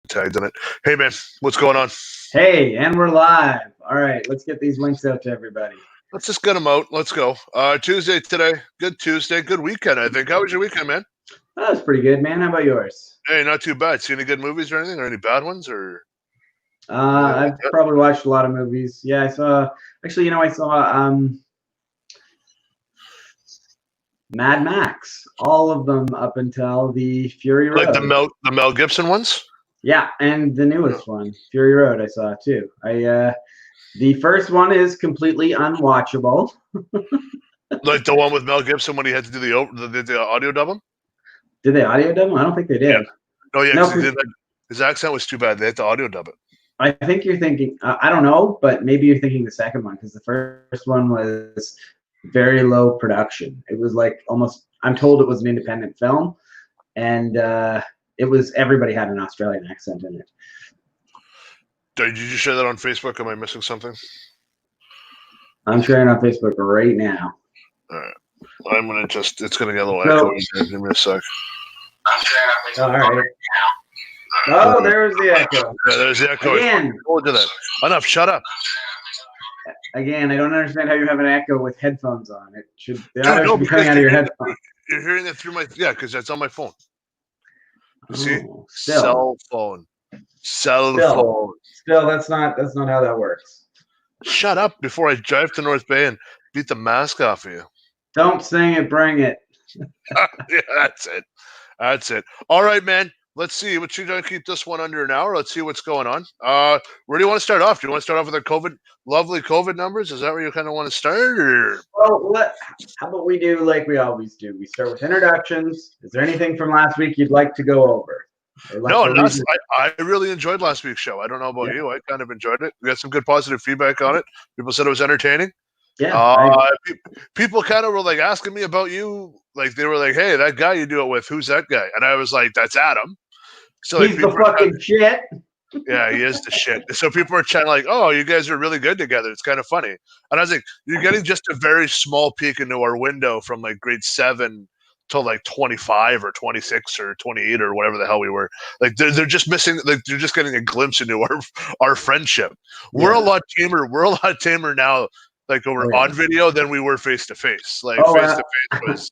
tagged in it. Hey man, what's going on? Hey, and we're live. All right, let's get these links out to everybody. Let's just get them out. Let's go. Tuesday today. Good Tuesday. Good weekend, I think. How was your weekend, man? That was pretty good, man. How about yours? Hey, not too bad. See any good movies or anything, or any bad ones, or? I've probably watched a lot of movies. Yeah, I saw. Actually, I saw Mad Max, all of them up until the Fury Road. Like the Mel Gibson ones? Yeah, and the newest one, Fury Road, I saw too. The first one is completely unwatchable. Like the one with Mel Gibson when he had to do the audio dub him? Did they audio dub them? I don't think they did. Yeah. Oh yeah, No, his accent was too bad. They had to audio dub it. I think you're thinking. I don't know, but maybe you're thinking the second one because the first one was very low production. It was like almost. I'm told it was an independent film, and it was everybody had an Australian accent in it. Did you just share that on Facebook? Am I missing something? I'm sharing on Facebook right now. All right. I'm gonna just. It's gonna get a little echo. Give me a sec. I'm sharing on Facebook right now. Oh, there's the echo. Yeah, there's the echo. Again. Look at that. Enough. Shut up. Again, I don't understand how you have an echo with headphones on. It should be coming out of your headphones. You're hearing it through my because that's on my phone. You see? Still. Cell phone. Still, that's not how that works. Shut up before I drive to North Bay and beat the mask off of you. Don't sing it, bring it. Yeah, that's it. All right, man. Let's see. What you gonna keep this one under an hour? Let's see what's going on. Where do you want to start off? Do you want to start off with our lovely COVID numbers? Is that where you kind of want to start? Or? Well, how about we do like we always do? We start with introductions. Is there anything from last week you'd like to go over? I really enjoyed last week's show. I don't know about you. I kind of enjoyed it. We got some good positive feedback on it. People said it was entertaining. Yeah. People kind of were like asking me about you. Like they were like, "Hey, that guy you do it with, who's that guy?" And I was like, "That's Adam." So he's the fucking shit. Yeah, he is the shit. So people are trying to like, "Oh, you guys are really good together. It's kind of funny." And I was like, "You're getting just a very small peek into our window from like grade 7 till like 25 or 26 or 28 or whatever the hell we were. Like they're just missing. Like they're just getting a glimpse into our friendship. Yeah. We're a lot tamer. We're a lot tamer now. Like over on video than we were face to face. Like face to face was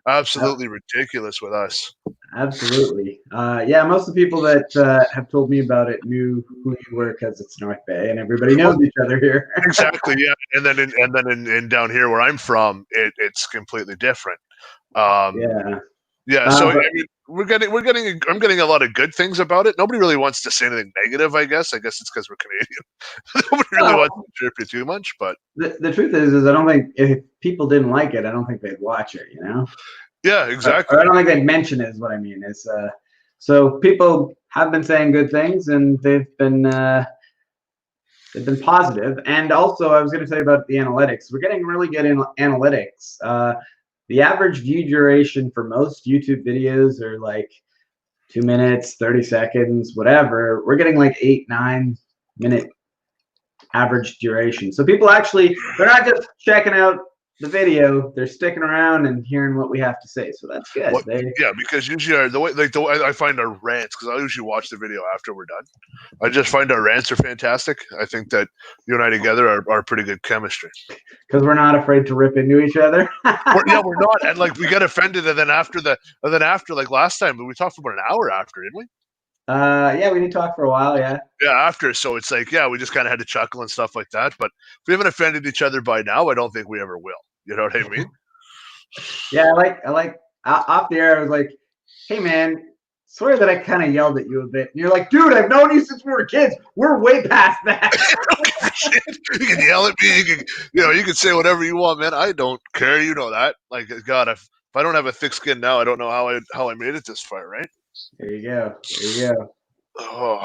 absolutely ridiculous with us. Absolutely. Yeah, most of the people that have told me about it knew who you were because it's North Bay and everybody knows each other here. Exactly. Yeah, and then in down here where I'm from, it's completely different. Yeah. So I mean, I'm getting a lot of good things about it. Nobody really wants to say anything negative. I guess it's because we're Canadian. Nobody really wants to chirp you too much. But the truth is I don't think if people didn't like it, I don't think they'd watch it. Yeah, exactly. Or I don't think they'd mention it. Is what I mean. Is so people have been saying good things and they've been positive. And also, I was going to say about the analytics. We're getting really good in analytics. The average view duration for most YouTube videos are like 2 minutes, 30 seconds, whatever. We're getting like 8-9 minute average duration. So people actually, they're not just checking out the video, they're sticking around and hearing what we have to say. So that's good. Yeah, because usually the way I find our rants, because I usually watch the video after we're done. I just find our rants are fantastic. I think that you and I together are pretty good chemistry. Because we're not afraid to rip into each other. We're not, and like we get offended, and then after like last time, we talked for about an hour after, didn't we? Yeah, we did talk for a while. Yeah, after. So it's like, we just kind of had to chuckle and stuff like that. But if we haven't offended each other by now, I don't think we ever will. You know what I mean? Yeah, I like off the air. I was like, "Hey, man, swear that I kind of yelled at you a bit." And you're like, "Dude, I've known you since we were kids. We're way past that." You can yell at me. You can say whatever you want, man. I don't care. You know that. Like, God, if I don't have a thick skin now, I don't know how I made it this far, right? There you go. Oh,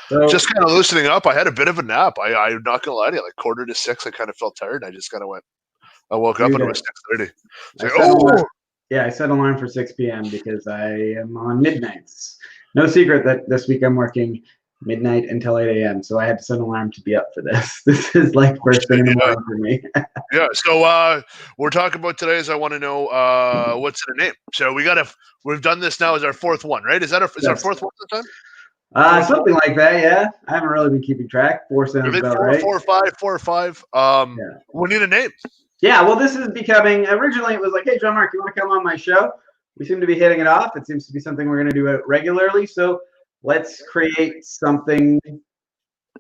so, just kind of loosening up. I had a bit of a nap. I'm not gonna lie to you. Like 5:45, I kind of felt tired. I just kind of went. I woke up and it was 6:30. I set an alarm for 6 p.m. because I am on midnights. No secret that this week I'm working midnight until 8 a.m. So I had to set an alarm to be up for this. This is like first thing in the morning for me. Yeah. So we're talking about today is I want to know what's the name. So we've done this now as our fourth one, right? Is that our fourth one at the time? Something like that. Yeah, I haven't really been keeping track. 4 I sounds think about four, right. 4 or 5, 4 or 5. Yeah. We need a name. Yeah. Well, this is becoming. Originally, it was like, "Hey, John Mark, you want to come on my show?" We seem to be hitting it off. It seems to be something we're going to do regularly. So let's create something.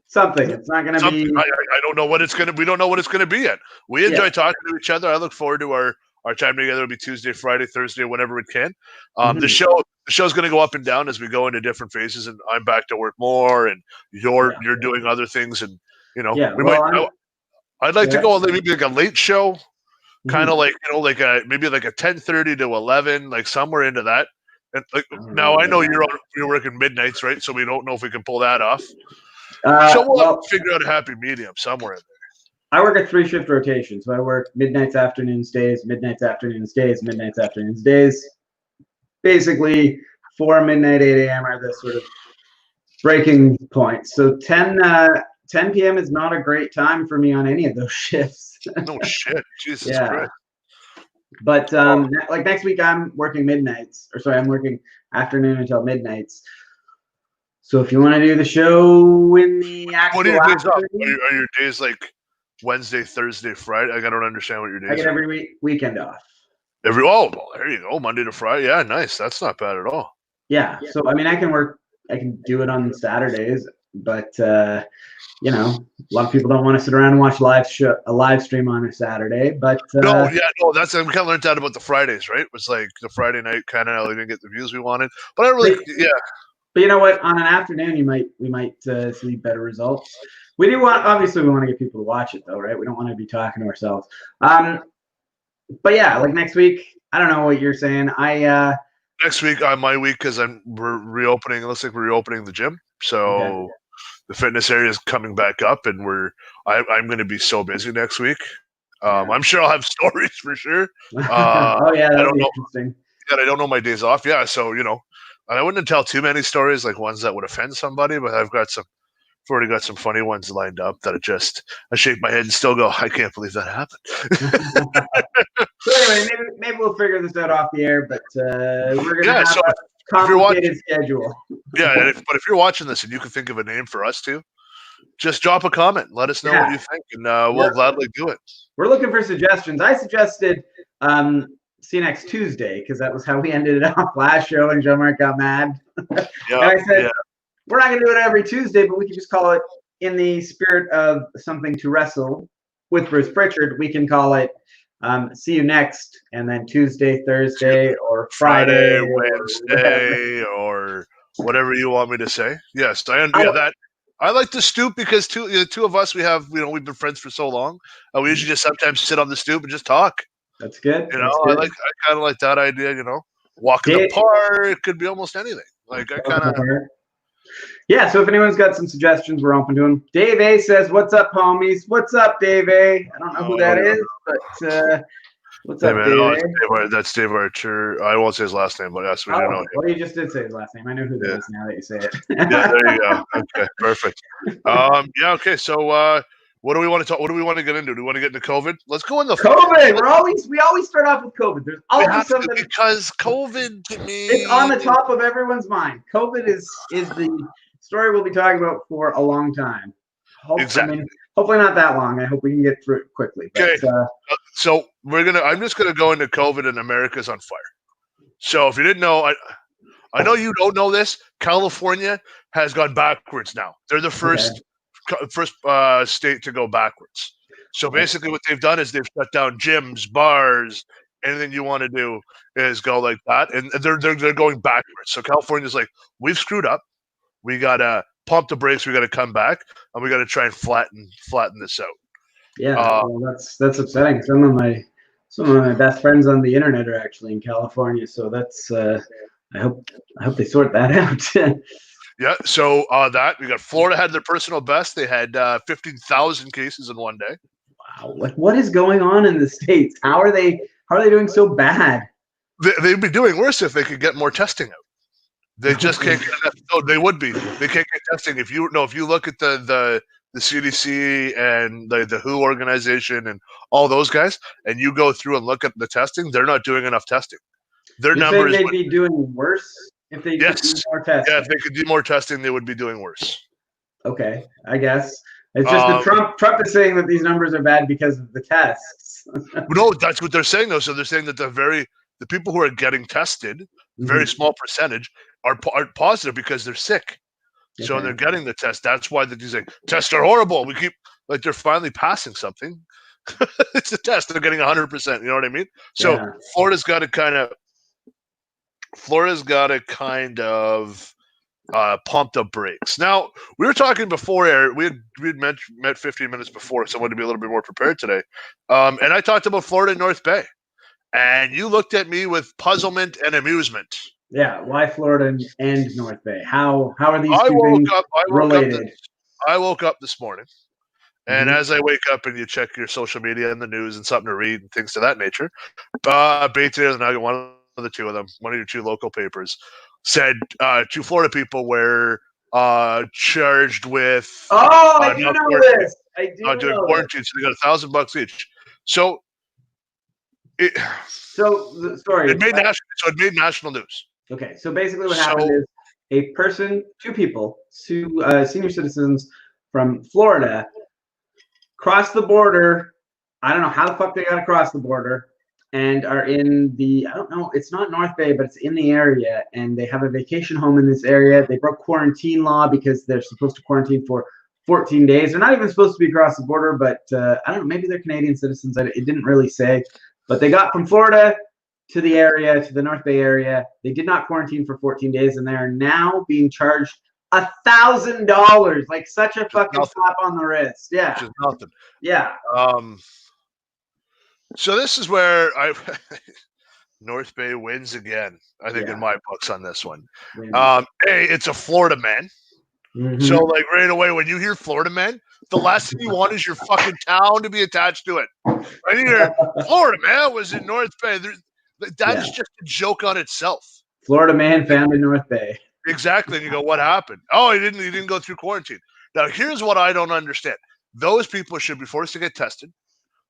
Something. It's not going to Something. be. I don't know what it's gonna. We don't know what it's gonna be yet. We enjoy Yeah. talking to each other. I look forward to our time together. It'll be Tuesday, Friday, Thursday, whenever we can. The Mhm. show's gonna go up and down as we go into different phases. And I'm back to work more, and Yeah. you're doing other things, and Yeah. we might. Well, I'm. I'd like to Yeah. go on maybe like a late show, kind Mhm. of like like a maybe like a 10:30 to 11, like somewhere into that. And like I don't know now, I about know that. you're working midnights, right? So we don't know if we can pull that off. So we'll have to Well, figure out a happy medium somewhere in I work a 3 shift rotation, so I work midnights, afternoons, days, midnights, afternoons, days, midnights, afternoons, days. Basically, 4 midnight, 8 a.m. are the sort of breaking points. So 10 p.m. is not a great time for me on any of those shifts. there. No shit, Jesus Yeah, Christ. but Oh, like next week I'm working midnights, or sorry, I'm working afternoon until midnights. So if you want to do the show in the what are actual your days off? afternoon, Are your days like Wednesday, Thursday, Friday? Like, I don't understand what your I days get are. every weekend off. Well, there you go. Monday to Friday. Yeah, nice. That's not bad at all. Yeah. So I mean, I can do it on Saturdays, but a lot of people don't want to sit around and watch a live stream on a Saturday. But No, yeah, no, that's we kind of learned that about the Fridays, right? It was like the Friday night kind of we didn't get the views we wanted, but I really, but, yeah, but you know what? On an afternoon, we might see better results. We do want obviously we want to get people to watch it though, right? We don't want to be talking to ourselves. But yeah, like next week, I don't know what you're saying. next week on my week because we're reopening. It looks like we're reopening the gym, Okay. so the fitness area is coming back up, and I'm going to be so busy next week. Yeah. I'm sure I'll have stories for sure. Oh yeah, I that'll don't be know. interesting. I don't know my days off. Yeah, so and I wouldn't tell too many stories like ones that would offend somebody, but I've already got some funny ones lined up that I shake my head and still go, I can't believe that happened. So anyway, maybe we'll figure this out off the air, but we're gonna Yeah, have so a if you're watching, complicated schedule. yeah, but if you're watching this and you can think of a name for us too, just drop a comment. Let us know what Yeah, you think, and we'll we're gladly do it. we're looking for suggestions. I suggested see you next Tuesday because that was how we ended it off last show, and Jean Marc got mad. And Yeah, I said yeah. we're not gonna do it every Tuesday, but we can just call it in the spirit of something to wrestle with Bruce Pritchard. We can call it see you next, and then Tuesday, Thursday, or Friday, Friday, or whatever. Wednesday, or whatever you want me to say. Yes, I, yeah, that I like to stoop because the two of us we've been friends for so long. We usually just sometimes sit on the stoop and just talk. that's good. That's I good. kind of like that idea. Walk in the Dave, park. It could be almost anything. Like I kind of. yeah, so if anyone's got some suggestions, we're open to them. Dave A says, "What's up, homies? What's up, Dave A? I don't know who that is, but what's Hey up, man, Dave no, A? that's Dave Archer. I won't say his last name, but yes, we do know Oh, him. well, you just did say his last name. I know who that Yeah, is now that you say it. yeah. There you go. Okay, perfect. Yeah. Okay. So, what do we want to talk? What do we want to get into? Do we want to get into COVID? Let's go in the. COVID. We always start off with COVID. There's We always have to something. because COVID to It's on me. the top of everyone's mind. COVID is the story we'll be talking about for a long time. Exactly. Hopefully not that long. I hope we can get through it quickly. But, Okay. So I'm just gonna go into COVID and America's on fire. So if you didn't know, I know you don't know this. California has gone backwards now. They're the first state to go backwards. So basically, what they've done is they've shut down gyms, bars, anything you want to do is go like that, and they're going backwards. So California's like, we've screwed up. We gotta pump the brakes. We gotta come back, and we gotta try and flatten this out. yeah, well, that's upsetting. Some of my best friends on the internet are actually in California, so that's I hope they sort that out. Yeah. So that we got Florida had their personal best. They had 15,000 cases in one day. Wow, like what is going on in the states? How are they doing so bad? They'd be doing worse if they could get more testing out. They just can't get enough. No, they would be. They can't get testing. If you look at the CDC and the WHO organization and all those guys, and you go through and look at the testing, they're not doing enough testing. Their You're saying numbers. they'd be doing worse If they Yes. do more testing. Yeah, if they could do more testing, they would be doing worse. Okay, I guess. It's just that Trump is saying that these numbers are bad because of the tests. No, that's what they're saying, though. So they're saying that the people who are getting tested, very small percentage, are positive because they're sick. So Okay. they're getting the test. That's why these like tests are horrible. We keep like they're finally passing something. It's a test. They're getting 100%. You know what I mean? So Yeah. Florida's got to kind of pumped up brakes. Now we were talking before air. We had met 15 minutes before, so I wanted to be a little bit more prepared today. And I talked about Florida and North Bay, and you looked at me with puzzlement and amusement. Yeah, why Florida and North Bay? How are these two things related? I woke up this morning, and as I wake up and you check your social media and the news and something to read and things to that nature, Patriots and one of the two of them, one of your two local papers, said two Florida people were charged with I do know this. I do know quarantine, so they got $1,000 each. So sorry. It made national news. Okay, so basically what happened is two people, senior citizens from Florida, crossed the border. I don't know how the fuck they got across the border, and are in I don't know, it's not North Bay, but it's in the area, and they have a vacation home in this area. They broke quarantine law because they're supposed to quarantine for 14 days. They're not even supposed to be across the border, but I don't know, maybe they're Canadian citizens. It didn't really say. But they got from Florida to the area, to the North Bay area. They did not quarantine for 14 days, and they are now being charged $1,000. Like such a fucking slap on the wrist. Yeah. Which is nothing. Yeah. So this is where North Bay wins again, I think, in my books on this one. It's a Florida man. So like right away when you hear Florida man, the last thing you want is your fucking town to be attached to it. Right here, Florida man was in North Bay. That is just a joke on itself. Florida man found in North Bay. Exactly. And you go, what happened? Oh, he didn't go through quarantine. Now here's what I don't understand. Those people should be forced to get tested.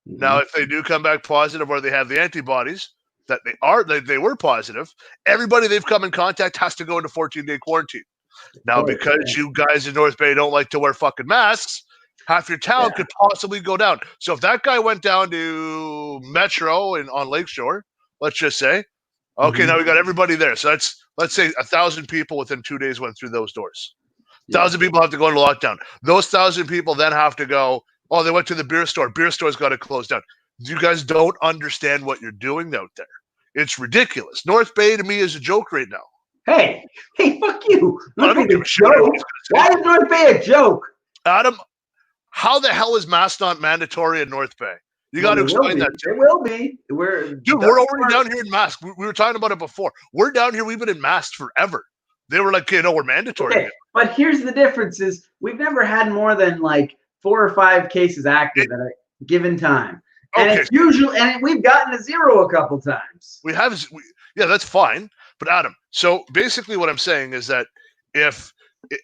Now, if they do come back positive or they have the antibodies that they were positive, everybody they've come in contact has to go into 14-day quarantine. Now, because you guys in North Bay don't like to wear fucking masks, half your town could possibly go down. So if that guy went down to Metro on Lakeshore, let's just say, okay, now we got everybody there. So let's say 1,000 people within 2 days went through those doors. 1,000 people have to go into lockdown. Those 1,000 people then have to go, oh, they went to the beer store. Beer store's got to close down. You guys don't understand what you're doing out there. It's ridiculous. North Bay to me is a joke right now. Hey, fuck you. I don't give a shit. Why is North Bay a joke? Adam, how the hell is masks not mandatory in North Bay? You got to explain that to me. It will be. We're already down here in masks. We were talking about it before. We're down here. We've been in masks forever. They were like, we're mandatory. Okay, but here's the difference is we've never had more than like 4 or 5 cases active at a given time. And it's usually, and we've gotten to 0 a couple times. That's fine. But Adam, so basically what I'm saying is that if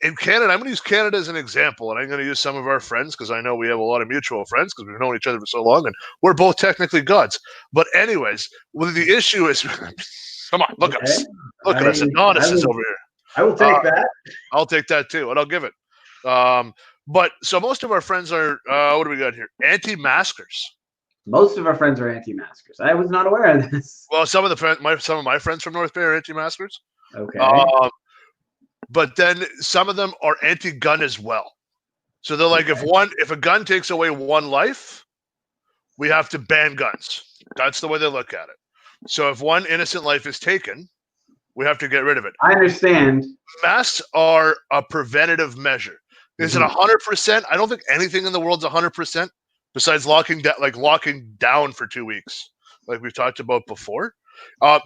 in Canada, I'm going to use Canada as an example, and I'm going to use some of our friends because I know we have a lot of mutual friends because we've known each other for so long, and we're both technically gods. But anyways, the issue is, come on, look at us. Look at us. Adonis is over here. I will take that. I'll take that too, and I'll give it. But so most of our friends are, what do we got here? Anti-maskers. Most of our friends are anti-maskers. I was not aware of this. Well, some of my friends from North Bay are anti-maskers. Okay. But then some of them are anti-gun as well. So they're like, if a gun takes away one life, we have to ban guns. That's the way they look at it. So if one innocent life is taken, we have to get rid of it. I understand. Masks are a preventative measure. Is it 100%? I don't think anything in the world's 100%. Besides locking down for 2 weeks, like we've talked about before, but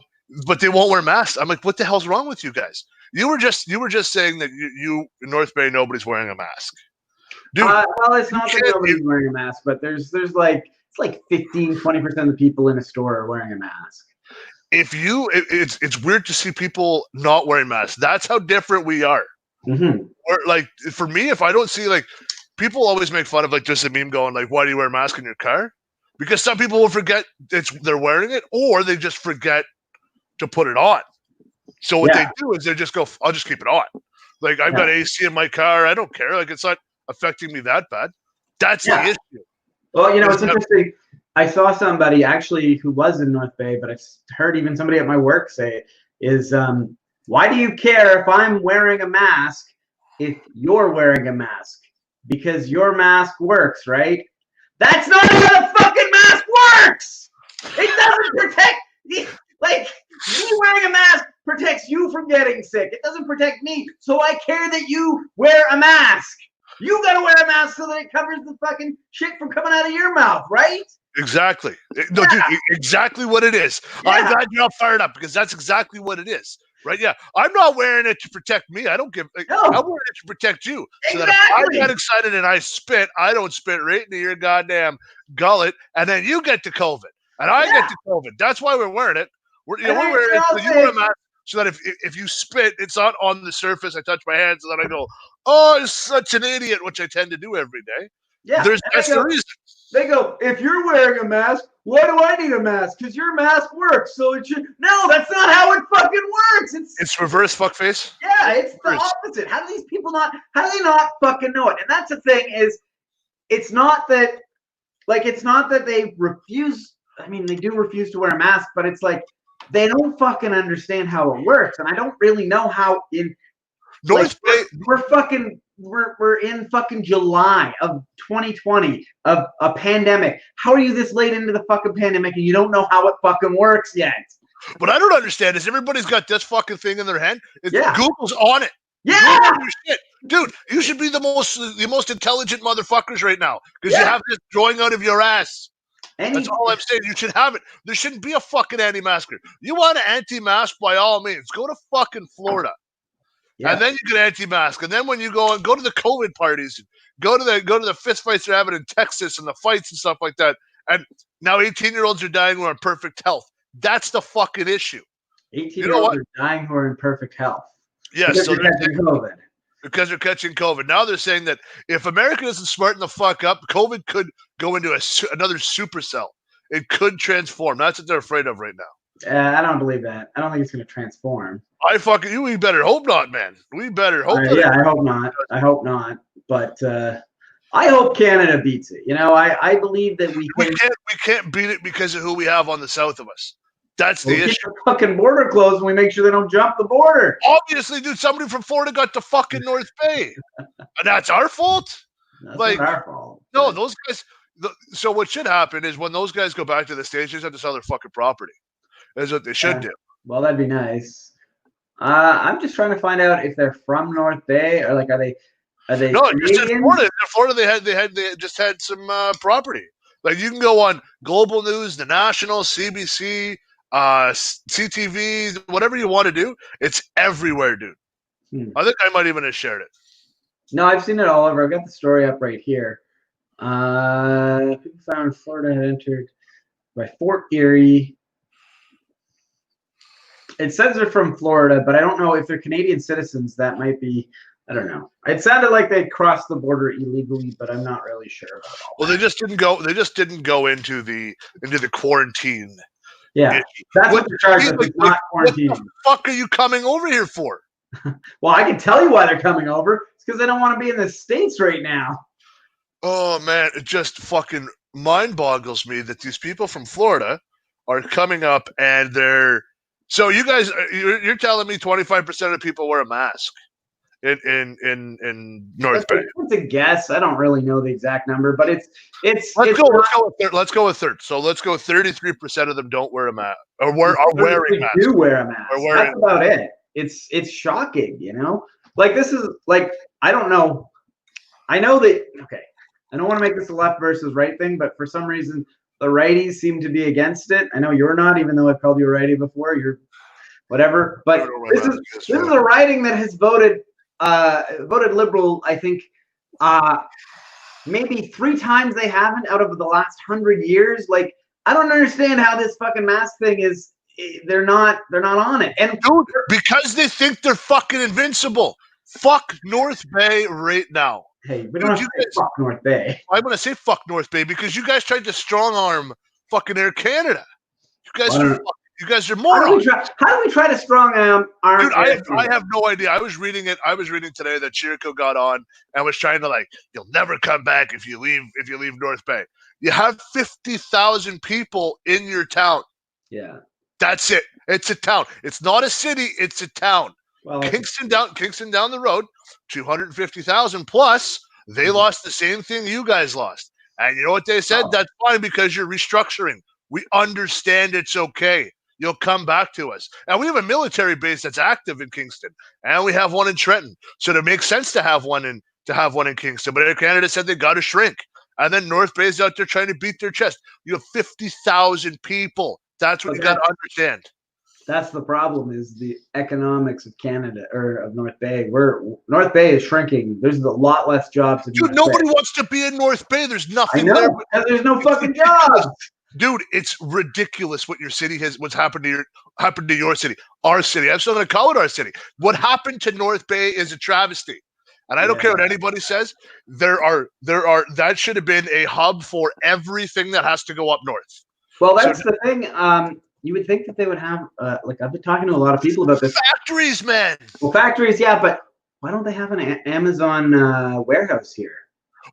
they won't wear masks. I'm like, what the hell's wrong with you guys? You were just saying that you in North Bay nobody's wearing a mask. Dude, well, it's not that nobody's wearing a mask, but there's like it's like 15-20% of the people in a store are wearing a mask. It's weird to see people not wearing masks. That's how different we are. Or like for me, if I don't see like. People always make fun of like just a meme going like, why do you wear a mask in your car? Because some people will forget they're wearing it or they just forget to put it on. So what they do is they just go, I'll just keep it on. Like, I've got AC in my car. I don't care. Like, it's not affecting me that bad. That's the issue. Well, it's interesting. I saw somebody actually who was in North Bay, but I've heard even somebody at my work say is, why do you care if I'm wearing a mask if you're wearing a mask? Because your mask works, right? That's not how the fucking mask works! It doesn't protect like, me wearing a mask protects you from getting sick. It doesn't protect me, so I care that you wear a mask. You gotta wear a mask so that it covers the fucking shit from coming out of your mouth, right? Exactly. No, dude, exactly what it is. Yeah. I'm glad you're all fired up because that's exactly what it is. Right? Yeah. I'm not wearing it to protect me. I don't give. No. I'm wearing it to protect you. So that if I get excited and I spit, I don't spit right into your goddamn gullet, and then you get to COVID, and I get to COVID. That's why we're wearing it. We're wearing it so you wear a mask so that if you spit, it's not on the surface. I touch my hands, and then I go, "Oh, I'm such an idiot," which I tend to do every day. Yeah, that's the reason. They go, if you're wearing a mask, why do I need a mask? Because your mask works, so it should. No, that's not how it fucking works. It's reverse fuckface. Yeah, it's the opposite. How do these people not? How do they not fucking know it? And that's the thing is, it's not that they refuse. I mean, they do refuse to wear a mask, but it's like they don't fucking understand how it works, and I don't really know how in. North Bay, we're in fucking July of 2020 of a pandemic. How are you this late into the fucking pandemic and you don't know how it fucking works yet? What I don't understand is everybody's got this fucking thing in their hand. Google's on it. Yeah, shit. Dude, you should be the most intelligent motherfuckers right now because you have this growing out of your ass. That's all I'm saying. You should have it. There shouldn't be a fucking anti-masker. You want an anti-mask by all means. Go to fucking Florida. Yeah. And then you get anti-mask, and then when you go to the COVID parties, go to the fist fights they're having in Texas and the fights and stuff like that. And now 18-year-olds are dying who are in perfect health. That's the fucking issue. 18-year-olds are dying who are in perfect health. Yes, so they're catching COVID. Because they're catching COVID. Now they're saying that if America doesn't smarten the fuck up, COVID could go into another supercell. It could transform. That's what they're afraid of right now. I don't believe that. I don't think it's going to transform. We better hope not, man. We better hope. I hope not. I hope not. But I hope Canada beats it. I believe that we can't beat it because of who we have on the south of us. That's the issue. Keep the fucking border closed, and we make sure they don't jump the border. Obviously, dude, somebody from Florida got to fucking North Bay, and that's our fault. That's not our fault. No, those guys. So what should happen is when those guys go back to the States, they just have to sell their fucking property. That's what they should do. Well, that'd be nice. I'm just trying to find out if they're from North Bay or like are they No, just in Florida. In Florida, they just had some property. Like you can go on Global News, the National, CBC, CTV, whatever you want to do. It's everywhere, dude. I think I might even have shared it. No, I've seen it all over. I've got the story up right here. People found Florida had entered by Fort Erie. It says they're from Florida, but I don't know if they're Canadian citizens. That might be, I don't know. It sounded like they crossed the border illegally, but I'm not really sure about all Well, they just didn't go. They just didn't go into the quarantine. Yeah, that's what they're charged with. Not quarantining. What the fuck are you coming over here for? Well, I can tell you why they're coming over. It's because they don't want to be in the States right now. Oh man, it just fucking mind boggles me that these people from Florida are coming up and they're. So you guys, you're telling me 25% of people wear a mask in North Bay? It's a guess. I don't really know the exact number, but it's. Let's go with third. So let's go 33% of them don't wear a mask or are wearing masks. Do wear a mask. That's about it. It's shocking, Like this is like I don't know. I know that. Okay, I don't want to make this a left versus right thing, but for some reason. The righties seem to be against it. I know you're not, even though I've called you a righty before. You're whatever. But this is a riding that has voted liberal. I think maybe 3 times they haven't out of the last 100 years. Like I don't understand how this fucking mask thing is. They're not on it. And dude, because they think they're fucking invincible. Fuck North Bay right now. Hey, we don't have to say fuck North Bay. I'm going to say fuck North Bay because you guys tried to strong arm fucking Air Canada. You guys are fucking You guys are How do we morons. try to strong arm? Dude, I have no idea. I was reading today that Chirico got on and was trying to like, you'll never come back if you leave North Bay. You have 50,000 people in your town. Yeah. That's it. It's a town. It's not a city. It's a town. Well, Kingston down the road, 250,000 plus. They lost the same thing you guys lost. And you know what they said? That's fine because you're restructuring. We understand it's okay. You'll come back to us. And we have a military base that's active in Kingston, and we have one in Trenton. So it makes sense to have one in Kingston. But Air Canada said they got to shrink. And then North Bay's out there trying to beat their chest. You have 50,000 people. That's what you got to understand. That's the problem, is the economics of Canada, or of North Bay. North Bay is shrinking. There's a lot less jobs in North Bay. Nobody wants to be in North Bay. There's nothing there. Because there's no fucking jobs. Dude, it's ridiculous what your city what's happened to your city. Our city. I'm still going to call it our city. What happened to North Bay is a travesty. And I don't care what anybody says. That should have been a hub for everything that has to go up north. Well, that's the thing. You would think that they would have, like, I've been talking to a lot of people about this. Factories, man. Well, factories, yeah, but why don't they have an Amazon warehouse here?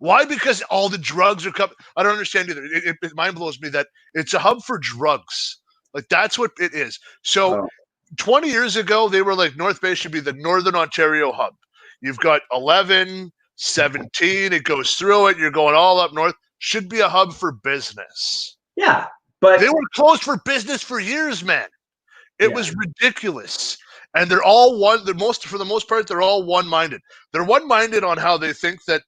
Why? Because all the drugs are coming. I don't understand either. It mind blows me that it's a hub for drugs. Like, that's what it is. So 20 years ago, they were like, North Bay should be the Northern Ontario hub. You've got 11, 17. It goes through it. You're going all up north. Should be a hub for business. Yeah. But they were closed for business for years, man. It was ridiculous. And they're all for the most part, they're all one-minded. They're one-minded on how they think that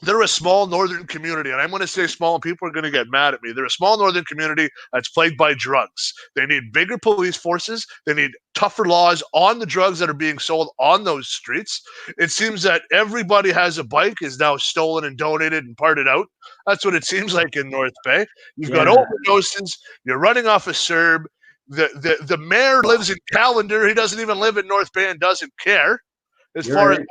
they're a small northern community. And I'm going to say small, and people are going to get mad at me. They're a small northern community that's plagued by drugs. They need bigger police forces. They need tougher laws on the drugs that are being sold on those streets. It seems that everybody has a bike is now stolen and donated and parted out. That's what it seems like in North Bay. You've got overdoses. You're running off a CERB. The mayor lives in Callander. He doesn't even live in North Bay and doesn't care. You're right.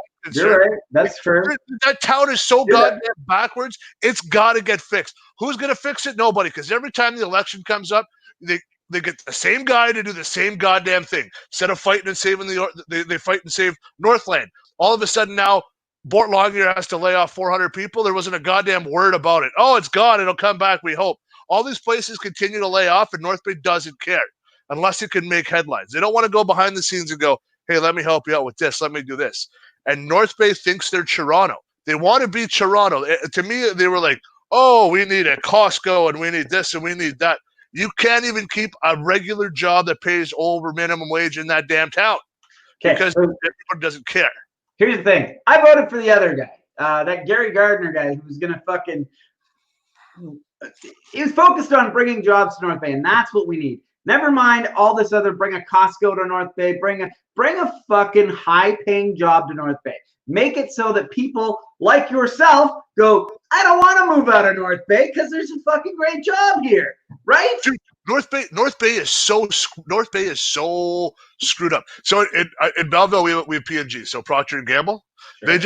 That's true. That town is so goddamn backwards. It's got to get fixed. Who's going to fix it? Nobody. Because every time the election comes up, they get the same guy to do the same goddamn thing. Instead of fighting and saving they fight and save Northland. All of a sudden now, Bort Longier has to lay off 400 people. There wasn't a goddamn word about it. Oh, it's gone. It'll come back, we hope. All these places continue to lay off, and North Bay doesn't care unless it can make headlines. They don't want to go behind the scenes and go, hey, let me help you out with this. Let me do this. And North Bay thinks they're Toronto. They want to be Toronto. To me, they were like, oh, we need a Costco and we need this and we need that. You can't even keep a regular job that pays over minimum wage in that damn town because everyone doesn't care. Here's the thing. I voted for the other guy, that Gary Gardner guy who was going to fucking – he was focused on bringing jobs to North Bay, and that's what we need. Never mind all this other, bring a Costco to North Bay, bring a fucking high-paying job to North Bay. Make it so that people like yourself go, I don't want to move out of North Bay because there's a fucking great job here, right? Dude, North Bay is so screwed up. So in Belleville we have P&G, so Procter & Gamble. Sure.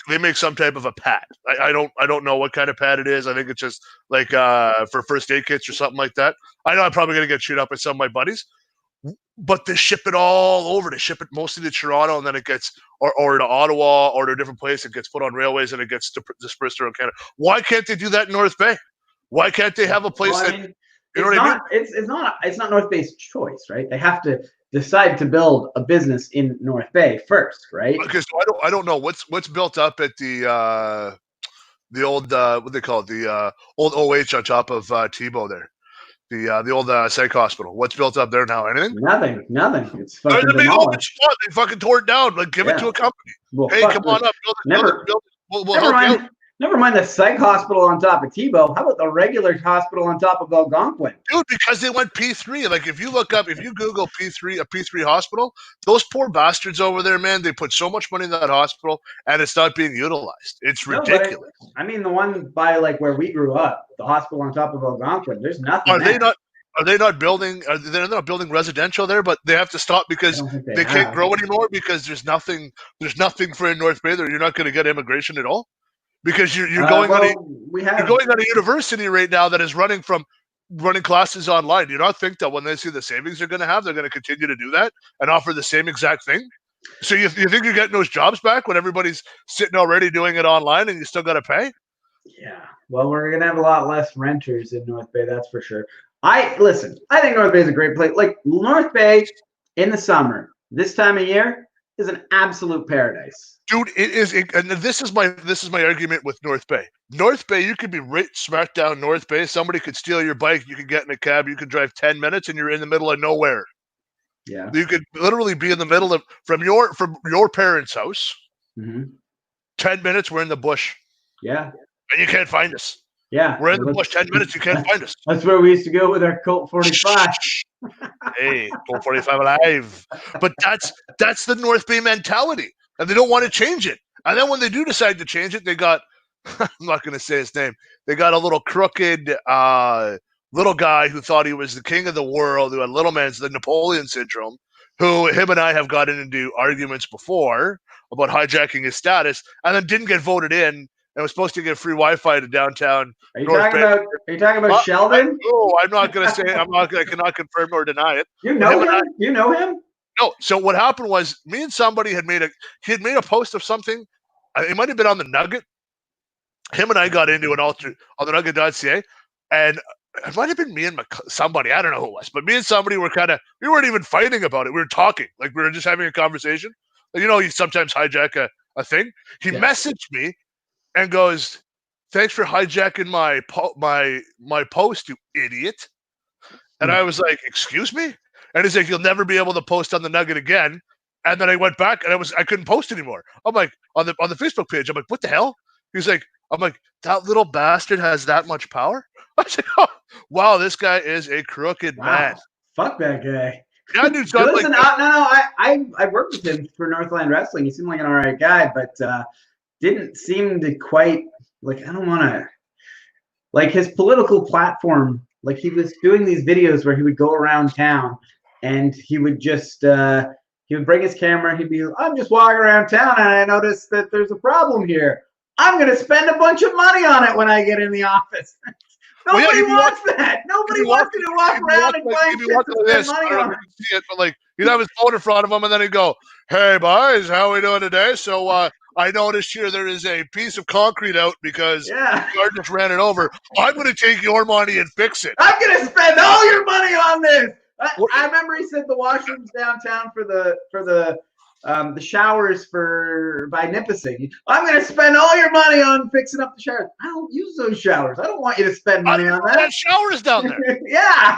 They make some type of a pad. I don't know what kind of pad it is. I think it's just like for first aid kits or something like that. I know I'm probably gonna get chewed up by some of my buddies, but they ship it all over. They ship it mostly to Toronto, and then it gets or to Ottawa or to a different place. It gets put on railways and it gets dispersed around Canada. Why can't they do that in North Bay? Why can't they have a place you know what I mean? It's not North Bay's choice, right? They have to decide to build a business in North Bay first, right? Okay, so I don't know what's built up at the old what they call it, the old OH on top of Tebow there, the old psych hospital. What's built up there now? Anything? Nothing. It's fucking the big open spot. They fucking tore it down. Like, give it to a company. Well, hey, come on up. Build it. We'll help you out. Never mind the psych hospital on top of Tebow. How about the regular hospital on top of Algonquin? Dude, because they went P3. Like, if you Google P3, a P3 hospital, those poor bastards over there, man, they put so much money in that hospital, and it's not being utilized. It's ridiculous. I mean, the one by, like, where we grew up, the hospital on top of Algonquin, there's nothing Are they not building residential there? But they have to stop because they can't grow anymore because there's nothing for in North Bay there. You're not going to get immigration at all. Because you're going on a university right now that is running from running classes online. Do you not think that when they see the savings they're going to have, they're going to continue to do that and offer the same exact thing? So you think you're getting those jobs back when everybody's sitting already doing it online and you still got to pay? Yeah. Well, we're gonna have a lot less renters in North Bay, that's for sure. I think North Bay is a great place. Like North Bay in the summer, this time of year is an absolute paradise. Dude, it is, and this is my argument with North Bay. North Bay, you could be right smack down North Bay. Somebody could steal your bike. You could get in a cab. You could drive 10 minutes, and you're in the middle of nowhere. Yeah. You could literally be in the middle of from your parents' house. 10 minutes, we're in the bush. Yeah. And you can't find us. Yeah. We're in the bush 10 minutes, you can't find us. That's where we used to go with our Colt 45. Hey, Colt 45 alive. But that's the North Bay mentality. And they don't want to change it. And then when they do decide to change it, they got I'm not going to say his name. They got a little crooked little guy who thought he was the king of the world, who had little man's the Napoleon syndrome, who him and I have gotten into arguments before about hijacking his status, and then didn't get voted in, and was supposed to get free Wi-Fi to downtown. Are you talking about Sheldon? I'm not going to say. I cannot confirm or deny it. You know him? You know him? No. So what happened was, me and somebody had made a post of something. It might have been on the Nugget. Him and I got into an alter on the Nugget.ca, and it might have been me and somebody. I don't know who it was, but me and somebody we weren't even fighting about it. We were talking, like we were just having a conversation. You know, you sometimes hijack a thing. He messaged me and goes, "Thanks for hijacking my post, you idiot." And I was like, "Excuse me?" And he's like, "You'll never be able to post on the Nugget again." And then I went back and I couldn't post anymore. I'm like, on the Facebook page, I'm like, "What the hell?" He's like, I'm like, "That little bastard has that much power?" I was like, "Oh, wow, this guy is a crooked man." Fuck that guy. Yeah, dude's got listen, I worked with him for Northland Wrestling. He seemed like an all right guy, but didn't seem to quite like. I don't want to like his political platform. Like he was doing these videos where he would go around town and he would just he would bring his camera. He'd be, "I'm just walking around town and I noticed that there's a problem here. I'm going to spend a bunch of money on it when I get in the office." Nobody wants that. Nobody wants you to walk around and find shit to spend money on. But like, he'd have his phone in front of him, and then he'd go, "Hey, boys, how are we doing today? So I noticed here there is a piece of concrete out because the car just ran it over. I'm going to take your money and fix it. I'm going to spend all your money on this." I remember he said the washrooms downtown for the showers by Nipissing. "I'm going to spend all your money on fixing up the showers." I don't use those showers. I don't want you to spend money on that. Showers down there. Yeah.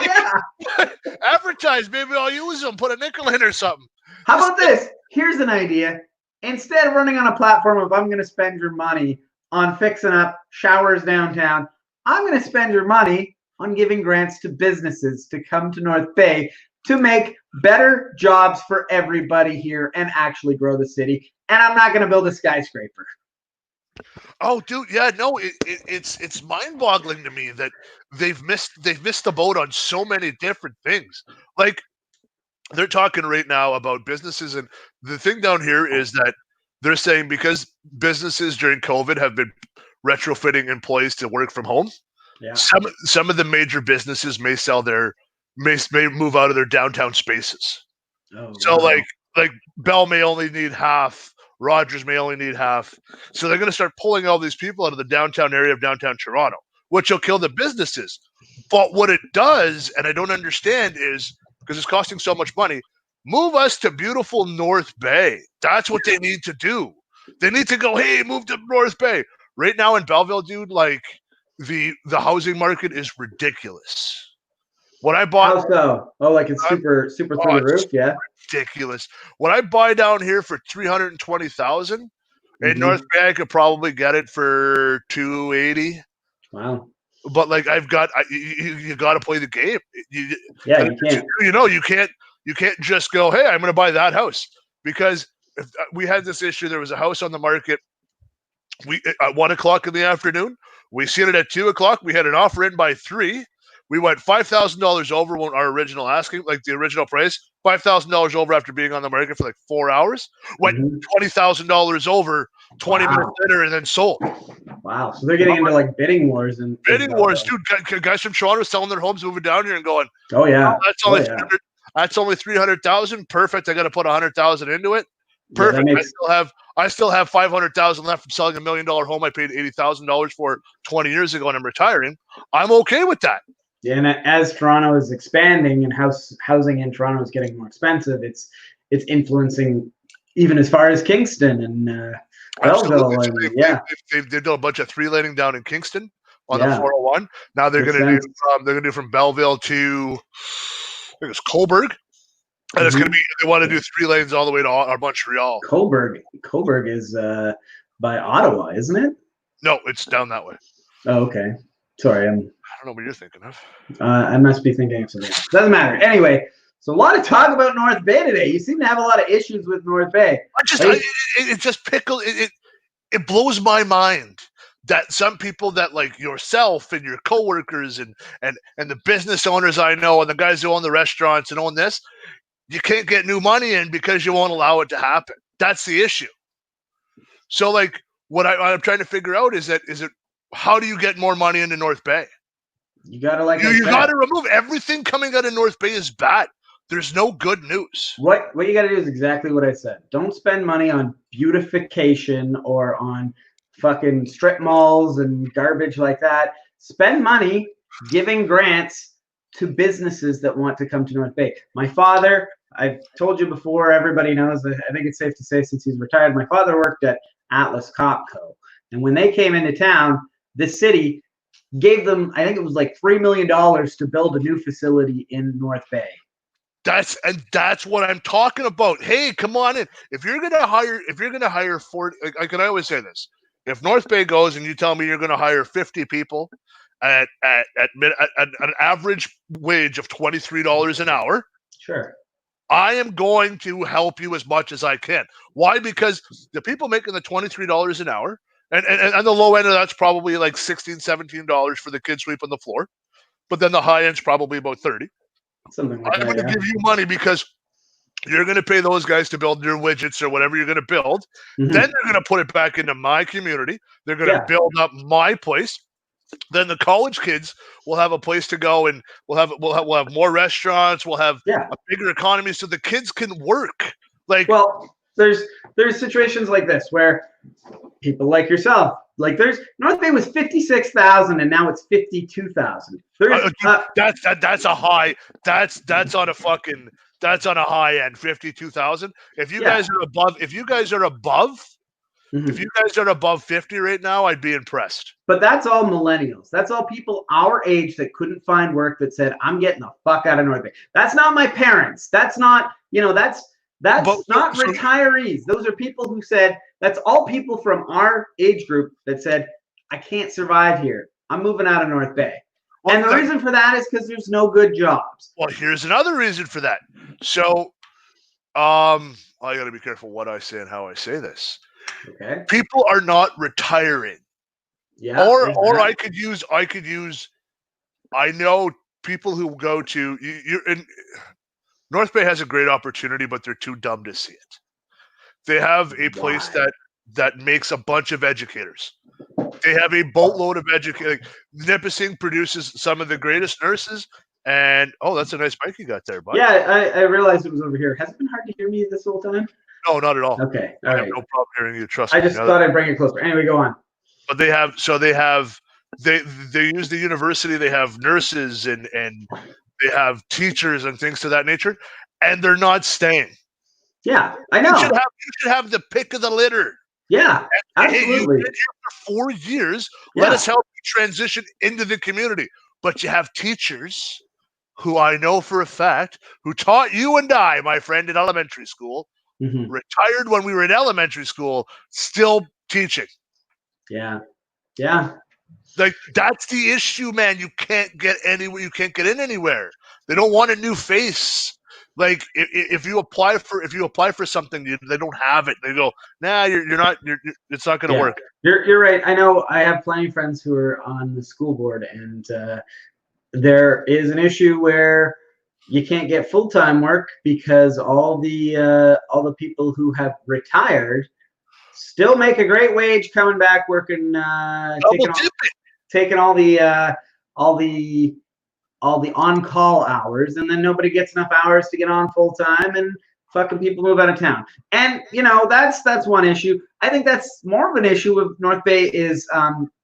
Advertise, maybe I'll use them. Put a nickel in or something. How about this? Here's an idea. Instead of running on a platform of "I'm going to spend your money on fixing up showers downtown," I'm going to spend your money on giving grants to businesses to come to North Bay to make better jobs for everybody here and actually grow the city. And I'm not going to build a skyscraper. Oh, dude, yeah, no, it's mind-boggling to me that they've missed the boat on so many different things. Like, they're talking right now about businesses, and the thing down here is that they're saying because businesses during COVID have been retrofitting employees to work from home, some of the major businesses may move out of their downtown spaces. So like Bell may only need half, Rogers may only need half. So they're going to start pulling all these people out of the downtown area of downtown Toronto, which will kill the businesses. But what it does, and I don't understand, is because it's costing so much money, move us to beautiful North Bay. That's what they need to do. They need to go, "Hey, move to North Bay." Right now in Belleville, dude, like the housing market is ridiculous. What I bought, how so? Oh, like it's super through the roof, yeah. Ridiculous. What I buy down here for $320,000 in North Bay, I could probably get it for $280,000. Wow. But like you got to play the game. You can't. You can't just go, "Hey, I'm going to buy that house," because we had this issue. There was a house on the market. At 1:00 in the afternoon. We seen it at 2:00. We had an offer in by 3:00. We went $5,000 over when our original asking, like the original price, $5,000 over after being on the market for like 4 hours. Went $20,000 over 20 minutes later and then sold. Wow. So they're getting into like bidding wars and bidding wars, dude. Guys from Toronto selling their homes, moving down here and going, oh yeah, that's only 300,000. Perfect. I got to put 100,000 into it. Perfect. Yeah, I still have 500,000 left from selling $1 million home I paid $80,000 for 20 years ago, and I'm retiring. I'm okay with that. Yeah, and as Toronto is expanding and housing in Toronto is getting more expensive, it's influencing even as far as Kingston and Belleville. And, they've done a bunch of 3-laning down in Kingston on the 401. Now they're going to do from Belleville to I think it's Cobourg. And it's going to be, they want to do 3 lanes all the way to Montreal. Cobourg is by Ottawa, isn't it? No, it's down that way. Oh, okay. Sorry, I don't know what you're thinking of. I must be thinking of something else. Doesn't matter. Anyway, so a lot of talk about North Bay today. You seem to have a lot of issues with North Bay. It blows my mind that some people that like yourself and your coworkers and the business owners I know and the guys who own the restaurants and own this, you can't get new money in because you won't allow it to happen. That's the issue. So like what I'm trying to figure out is how do you get more money into North Bay? You gotta you gotta remove everything coming out of North Bay is bad. There's no good news. What you gotta do is exactly what I said. Don't spend money on beautification or on fucking strip malls and garbage like that. Spend money giving grants to businesses that want to come to North Bay. My father, I've told you before, everybody knows, I think it's safe to say since he's retired, my father worked at Atlas Copco. And when they came into town, the city gave them, I think it was like $3 million to build a new facility in North Bay. That's what I'm talking about. Hey, come on in. If you're gonna hire 40, like I always say this. If North Bay goes and you tell me you're gonna hire 50 people at an average wage of $23 an hour, sure, I am going to help you as much as I can. Why? Because the people making the $23 an hour, and the low end of that's probably like $16, $17 for the kid sweeping the floor, but then the high end's probably about $30. Something like I'm going to give you money because you're going to pay those guys to build your widgets or whatever you're going to build. Then they're going to put it back into my community. They're going to build up my place. Then the college kids will have a place to go, and we'll have more restaurants. We'll have a bigger economy, so the kids can work. Like, well, there's situations like this where people like yourself, like North Bay was 56,000 and now it's 52,000. That's a high. That's on a high end 52,000. If you guys are above. If you guys are above 50 right now, I'd be impressed. But that's all millennials. That's all people our age that couldn't find work that said, I'm getting the fuck out of North Bay. That's not my parents. That's not, that's not retirees. Those are people who said, that's all people from our age group that said, I can't survive here. I'm moving out of North Bay. And the reason for that is because there's no good jobs. Well, here's another reason for that. So, I got to be careful what I say and how I say this. Okay. People are not retiring. Yeah. Or I could use. I know people who go to North Bay has a great opportunity, but they're too dumb to see it. They have a place that makes a bunch of educators. They have a boatload of educators. Nipissing produces some of the greatest nurses. And that's a nice mic you got there, bud. Yeah, I realized it was over here. Has it been hard to hear me this whole time? No, not at all. Okay, all right. I have no problem hearing you. Trust me. I just thought I'd bring it closer. Anyway, go on. But they use the university. They have nurses and they have teachers and things to that nature, and they're not staying. Yeah, I know. You should have the pick of the litter. Yeah, absolutely. You've been here for 4 years. Let us help you transition into the community. But you have teachers who I know for a fact who taught you and I, my friend, in elementary school. Retired when we were in elementary school, still teaching. Yeah. Like that's the issue, man. You can't get anywhere. You can't get in anywhere. They don't want a new face. Like if you apply for something, they don't have it. They go, nah, you're not. It's not going to work. You're right. I know. I have plenty of friends who are on the school board, and there is an issue where you can't get full-time work because all the people who have retired Still make a great wage coming back working, taking all the on-call hours, and then nobody gets enough hours to get on full time, and fucking people move out of town. And that's one issue. I think that's more of an issue with North Bay is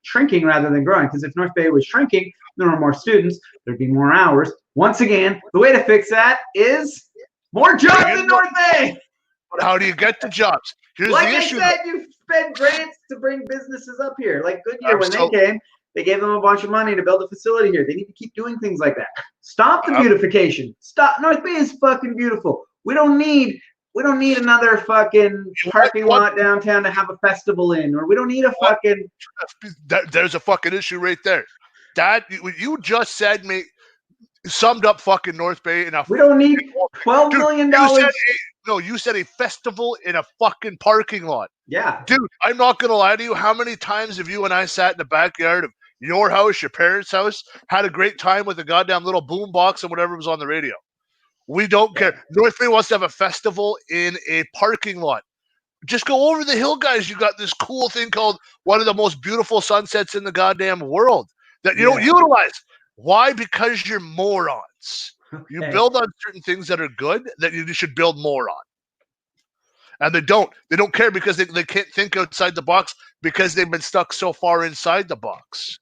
shrinking rather than growing. Because if North Bay was shrinking, there were more students, there'd be more hours. Once again, the way to fix that is more jobs in North Bay. But how do you get the jobs? Here's like the I issue. said, you spend grants to bring businesses up here. Like Goodyear, when they came, they gave them a bunch of money to build a facility here. They need to keep doing things like that. Stop the beautification. Stop. North Bay is fucking beautiful. We don't need another fucking parking lot downtown to have a festival in, or we don't need a fucking. There's a fucking issue right there. That what you just said summed up fucking North Bay enough. We don't need $12 million. You said a festival in a fucking parking lot. Yeah. Dude, I'm not going to lie to you. How many times have you and I sat in the backyard of your house, your parents' house, had a great time with a goddamn little boom box and whatever was on the radio? We don't care. North Bay wants to have a festival in a parking lot. Just go over the hill, guys. You got this cool thing called one of the most beautiful sunsets in the goddamn world that you don't utilize. Why? Because you're morons. Okay. You build on certain things that are good that you should build more on. And they don't. They don't care because they can't think outside the box because they've been stuck so far inside the box.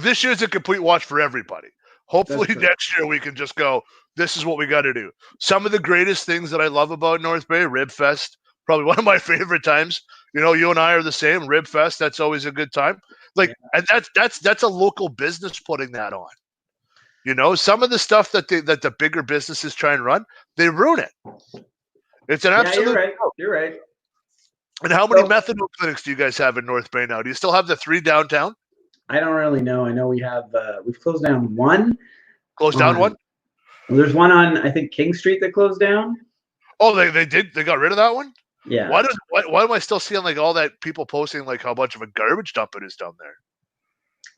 This year's a complete watch for everybody. Hopefully next year we can just go, this is what we got to do. Some of the greatest things that I love about North Bay, Rib Fest, probably one of my favorite times. You and I are the same. Rib Fest, that's always a good time. And that's a local business putting that on. Some of the stuff that the bigger businesses try and run, they ruin it. It's an absolute. You're right. And how many methadone clinics do you guys have in North Bay now? Do you still have the 3 downtown? I don't really know. I know we have. We've closed down one. Closed down one? Well, there's one on, I think, King Street that closed down. Oh, they did? They got rid of that one? Yeah. Why am I still seeing all that people posting how much of a garbage dump it is down there?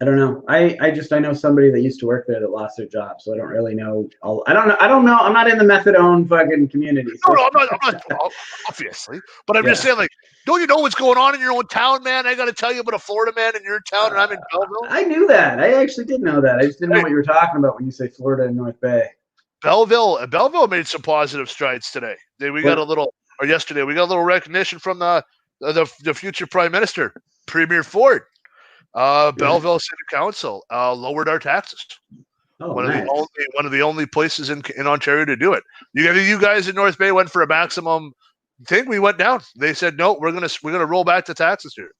I don't know. I know somebody that used to work there that lost their job, so I don't really know. I don't know. I'm not in the methadone fucking community. So. No, I'm not obviously. But I'm just saying, don't you know what's going on in your own town, man? I got to tell you about a Florida man in your town, and I'm in Belleville. I knew that. I actually did know that. I just didn't know what you were talking about when you say Florida and North Bay. Belleville made some positive strides today. Yesterday we got a little recognition from the future Prime Minister, Premier Ford. Belleville City Council lowered our taxes. One of the only places in Ontario to do it. You guys in North Bay went for a maximum thing. We went down. They said no. We're gonna roll back the taxes here.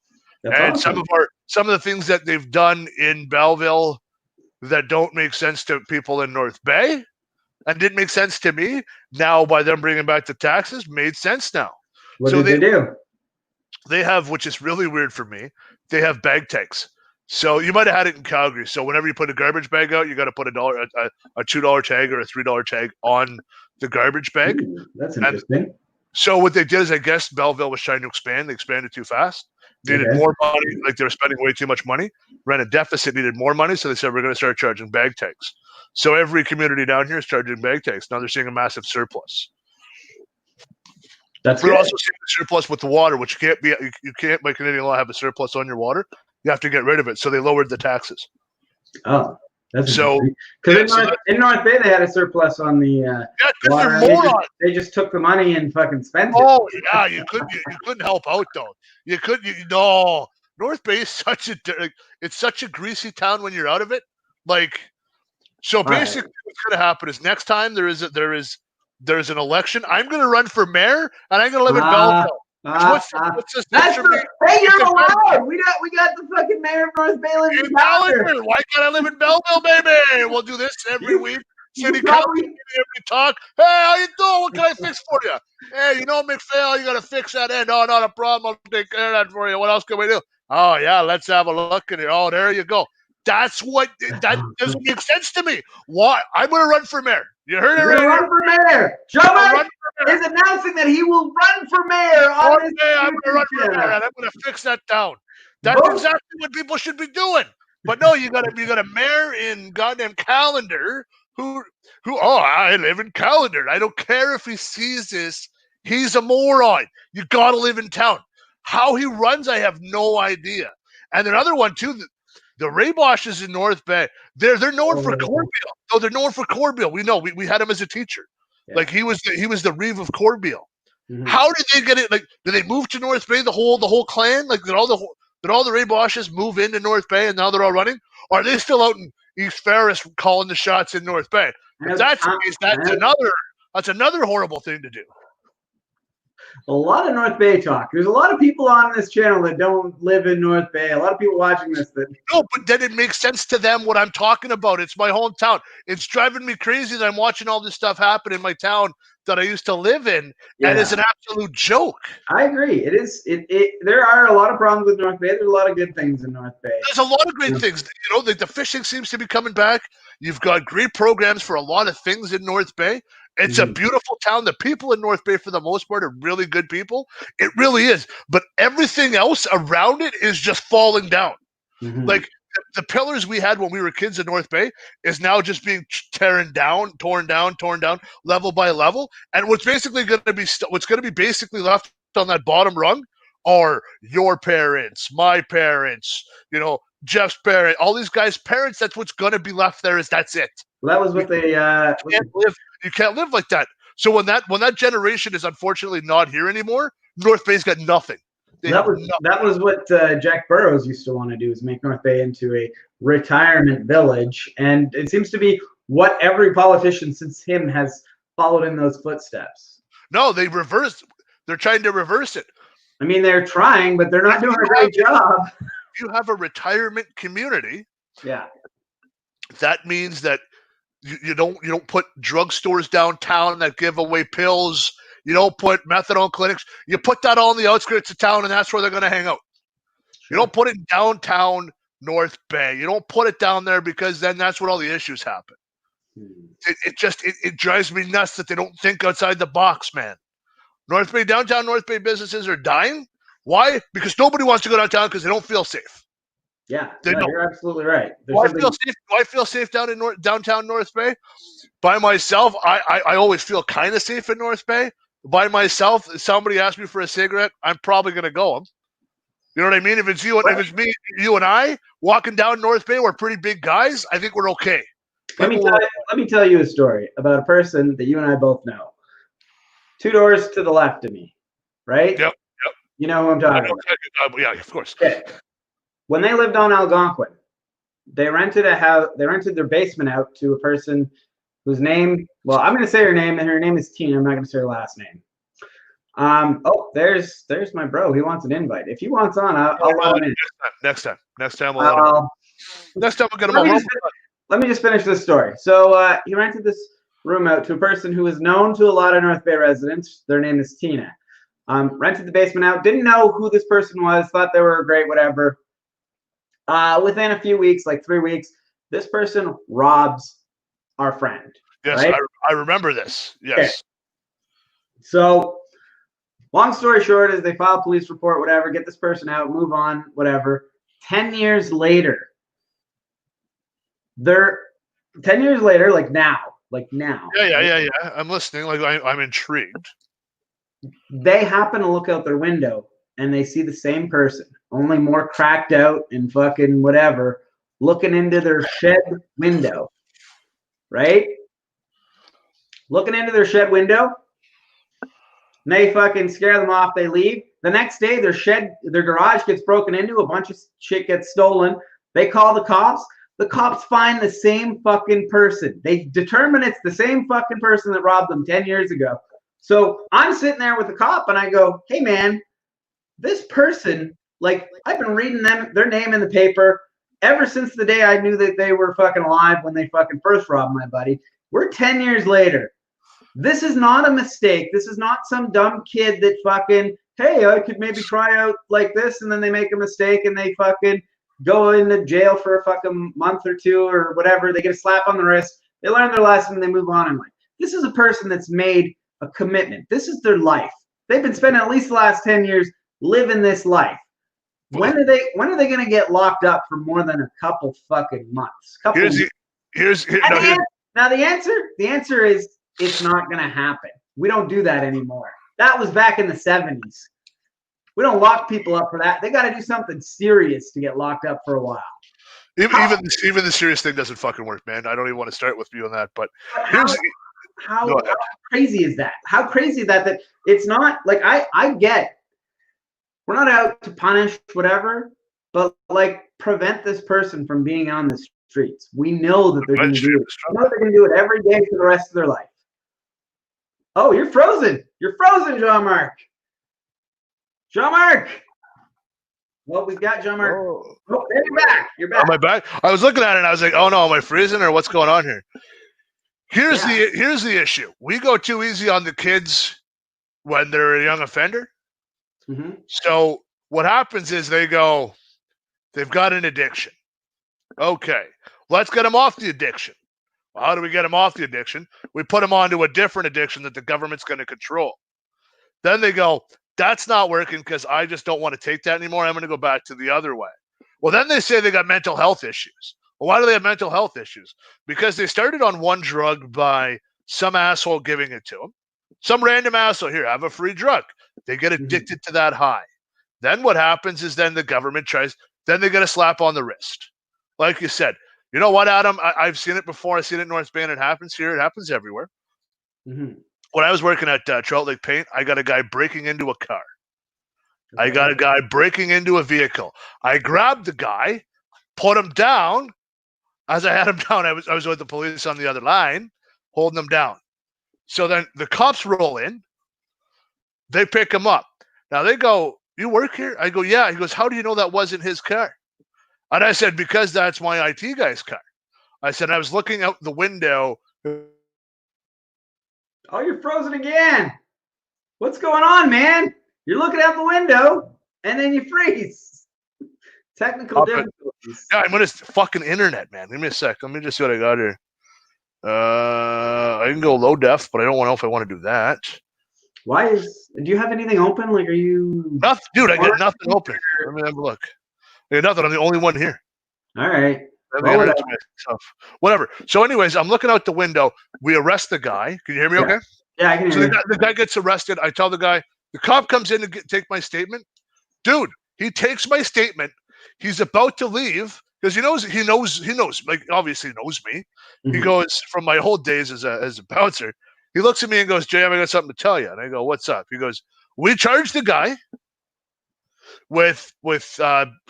That's awesome. Some of the things that they've done in Belleville that don't make sense to people in North Bay and didn't make sense to me. Now by them bringing back the taxes made sense now. What did they do? They have, which is really weird for me, they have bag tags. So you might have had it in Calgary. So whenever you put a garbage bag out, you got to put a $2 tag or a $3 tag on the garbage bag. Ooh, that's interesting. So what they did is, I guess Belleville was trying to expand. They expanded too fast. Needed more money. They were spending way too much money. Ran a deficit, needed more money. So they said, we're going to start charging bag tags. So every community down here is charging bag tags. Now they're seeing a massive surplus. We're also seeing a surplus with the water, which you can't by Canadian law have a surplus on your water. You have to get rid of it. So they lowered the taxes. Oh, that's because in North Bay they had a surplus on the water. They just took the money and fucking spent it. Oh yeah, you couldn't help out though. No. North Bay is such a greasy town when you're out of it. So basically, what's going to happen is next time there's an election, I'm going to run for mayor and I'm going to live in Belleville. Hey, you're allowed. We got the fucking mayor of North Bay living in Belleville. Why can't I live in Belleville, baby? We'll do this every week. City council, every talk. Hey, how you doing? What can I fix for you? Hey, McPhail, you got to fix that end. Oh, not a problem. I'll take care of that for you. What else can we do? Oh, yeah, let's have a look at it. Oh, there you go. That doesn't make sense to me. Why? I'm going to run for mayor. You heard it right? Run for mayor. Joe is announcing that he will run for mayor. I'm going to run for mayor, and I'm going to fix that town. That's exactly what people should be doing. But no, you got a mayor in goddamn Callander who I live in Callander. I don't care if he sees this. He's a moron. You got to live in town. How he runs, I have no idea. And another one too, the Rayboshes in North Bay, they're known for cornmeal. No, they're known for cornmeal. We know. We had him as a teacher. Yeah. Like he was the Reeve of cornmeal. Mhm. How did they get it? Like, did they move to North Bay? The whole clan? Like, did all the Rayboshes move into North Bay and now they're all running? Or are they still out in East Ferris calling the shots in North Bay? If that's the case, that's another horrible thing to do. A lot of North Bay talk. There's a lot of people on this channel that don't live in North Bay. A lot of people watching this that no, but then it makes sense to them what I'm talking about. It's my hometown. It's driving me crazy that I'm watching all this stuff happen in my town that I used to live in, and it's an absolute joke. I agree. It is. There are a lot of problems with North Bay. There's a lot of good things in North Bay. There's a lot of great things. You know, the fishing seems to be coming back. You've got great programs for a lot of things in North Bay. It's a beautiful town. The people in North Bay, for the most part, are really good people. It really is. But everything else around it is just falling down. Like the pillars we had when we were kids in North Bay is now just being torn down, level by level. And what's basically going to be basically left on that bottom rung are your parents, my parents, Jeff's parents, all these guys' parents. That's what's going to be left there. That's it. Well, that was what they. You can't live like that. So when that generation is unfortunately not here anymore, North Bay's got nothing. That was what Jack Burrows used to want to do, is make North Bay into a retirement village, and it seems to be what every politician since him has followed in those footsteps. No, they're trying to reverse it. I mean, they're trying, but they're not doing a great job. If you have a retirement community, that means that you don't put drugstores downtown that give away pills. You don't put methadone clinics. You put that all in the outskirts of town, and that's where they're going to hang out. You don't put it in downtown North Bay. You don't put it down there, because then that's where all the issues happen. It drives me nuts that they don't think outside the box, man. Downtown North Bay businesses are dying. Why? Because nobody wants to go downtown because they don't feel safe. Yeah, you're absolutely right. Do I feel safe down in downtown North Bay? By myself, I always feel kind of safe in North Bay. By myself, if somebody asks me for a cigarette, I'm probably going to go them. You know what I mean? If it's me, you and I walking down North Bay, we're pretty big guys. I think we're okay. Let me tell you a story about a person that you and I both know. 2 doors to the left of me, right? Yep. You know who I'm talking about. Yeah, of course. Okay. When they lived on Algonquin, they rented their basement out to a person whose name, well, I'm going to say her name, and her name is Tina. I'm not going to say her last name. There's my bro. He wants an invite. If he wants on, I'll let him in. Next time we'll let him in. Next time we'll get him on. Let me just finish this story. So he rented this room out to a person who is known to a lot of North Bay residents. Their name is Tina. Rented the basement out. Didn't know who this person was. Thought they were great, whatever. Within a few weeks, like 3 weeks, this person robs our friend. Yes, right? I remember this. Yes. Okay. So, long story short is they file a police report, whatever, get this person out, move on, whatever. 10 years later, like now. Yeah. I'm listening. Like I'm intrigued. They happen to look out their window and they see the same person, only more cracked out and fucking whatever, looking into their shed window. Right? Looking into their shed window. And they fucking scare them off. They leave. The next day, their garage gets broken into. A bunch of shit gets stolen. They call the cops. The cops find the same fucking person. They determine it's the same fucking person that robbed them 10 years ago. So I'm sitting there with the cop and I go, hey man, this person, like, I've been reading their name in the paper ever since the day I knew that they were fucking alive when they fucking first robbed my buddy. We're 10 years later. This is not a mistake. This is not some dumb kid that fucking, hey, I could maybe try out like this, and then they make a mistake and they fucking go into jail for a fucking month or two or whatever. They get a slap on the wrist. They learn their lesson and they move on in life. This is a person that's made a commitment. This is their life. They've been spending at least the last 10 years living this life. When are they going to get locked up for more than a couple fucking months? Now the answer is it's not going to happen. We don't do that anymore. That was back in the 70s. We don't lock people up for that. They got to do something serious to get locked up for a while. Even the serious thing doesn't fucking work, man. I don't even want to start with you on that. But how crazy is that? How crazy is that it's not like I get we're not out to punish whatever, but like prevent this person from being on the streets. We know that they're going to do it. We know they're going to do it every day for the rest of their life. Oh, you're frozen. You're frozen, Jean-Marc. Jean-Marc. Well, we've got Jean-Marc. Oh, there you're back. You're back. Am I back? I was looking at it and I was like, oh no, am I freezing or what's going on here? Here's the issue. We go too easy on the kids when they're a young offender. Mm-hmm. So what happens is they've got an addiction. Okay, let's get them off the addiction. Well, how do we get them off the addiction? We put them onto a different addiction that the government's going to control. Then they go, that's not working because I just don't want to take that anymore. I'm going to go back to the other way. Well, then they say they got mental health issues. Well, why do they have mental health issues? Because they started on one drug by some asshole giving it to them. Some random asshole, here, have a free drug. They get addicted to that high. Then what happens is then the government then they get a slap on the wrist. Like you said, you know what, Adam? I've seen it before. I've seen it in North Bay. It happens here. It happens everywhere. Mm-hmm. When I was working at Trout Lake Paint, I got a guy breaking into a car. Okay. I got a guy breaking into a vehicle. I grabbed the guy, put him down. As I had him down, I was with the police on the other line, holding him down. So then the cops roll in. They pick him up. Now they go, you work here? I go, yeah. He goes, how do you know that wasn't his car? And I said, because that's my IT guy's car. I said, I was looking out the window. Oh, you're frozen again. What's going on, man? You're looking out the window and then you freeze. Technical difficulties. Yeah, I'm on his fucking internet, man. Give me a sec. Let me just see what I got here. I can go low def, but I don't know if I want to do that. Do you have anything open? Like, are you? Nothing, dude. I got nothing open. Let me have a look. I got nothing. I'm the only one here. All right. Whatever. So, anyways, I'm looking out the window. We arrest the guy. Can you hear me? Okay. Yeah, I can hear you. The guy gets arrested. I tell the guy. The cop comes in to take my statement. Dude, he takes my statement. He's about to leave because he knows. Like, obviously, he knows me. Mm-hmm. He goes from my whole days as a bouncer. He looks at me and goes, "JM, I got something to tell you." And I go, "What's up?" He goes, "We charged the guy with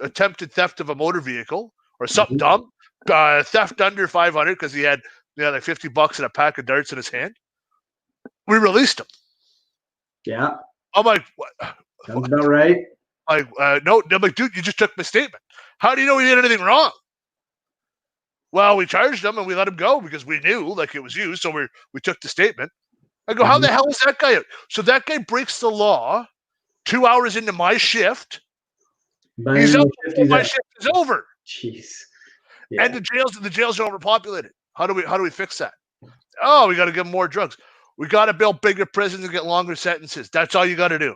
attempted theft of a motor vehicle or something dumb, theft under 500 because he had like $50 and a pack of darts in his hand. We released him." Yeah. I'm like, what? Sounds about right. Like, no. I'm like, dude, you just took my statement. How do you know he did anything wrong? Well, we charged him and we let him go because we knew like it was you. So we took the statement. I go, how the hell is that guy out? So that guy breaks the law 2 hours into my shift. He's out before my shift is over. Jeez. Yeah. And the jails are overpopulated. How do we fix that? Oh, we got to give them more drugs. We got to build bigger prisons and get longer sentences. That's all you got to do.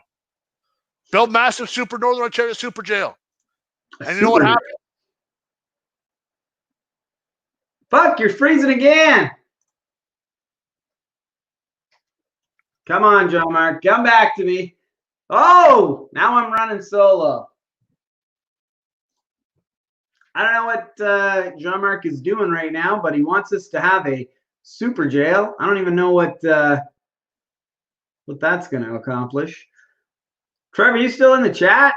Build massive super Northern Ontario super jail. And you know what happened? Fuck, you're freezing again. Come on, Jean-Marc. Come back to me. Oh, now I'm running solo. I don't know what Jean-Marc is doing right now, but he wants us to have a super jail. I don't even know what that's going to accomplish. Trevor, you still in the chat?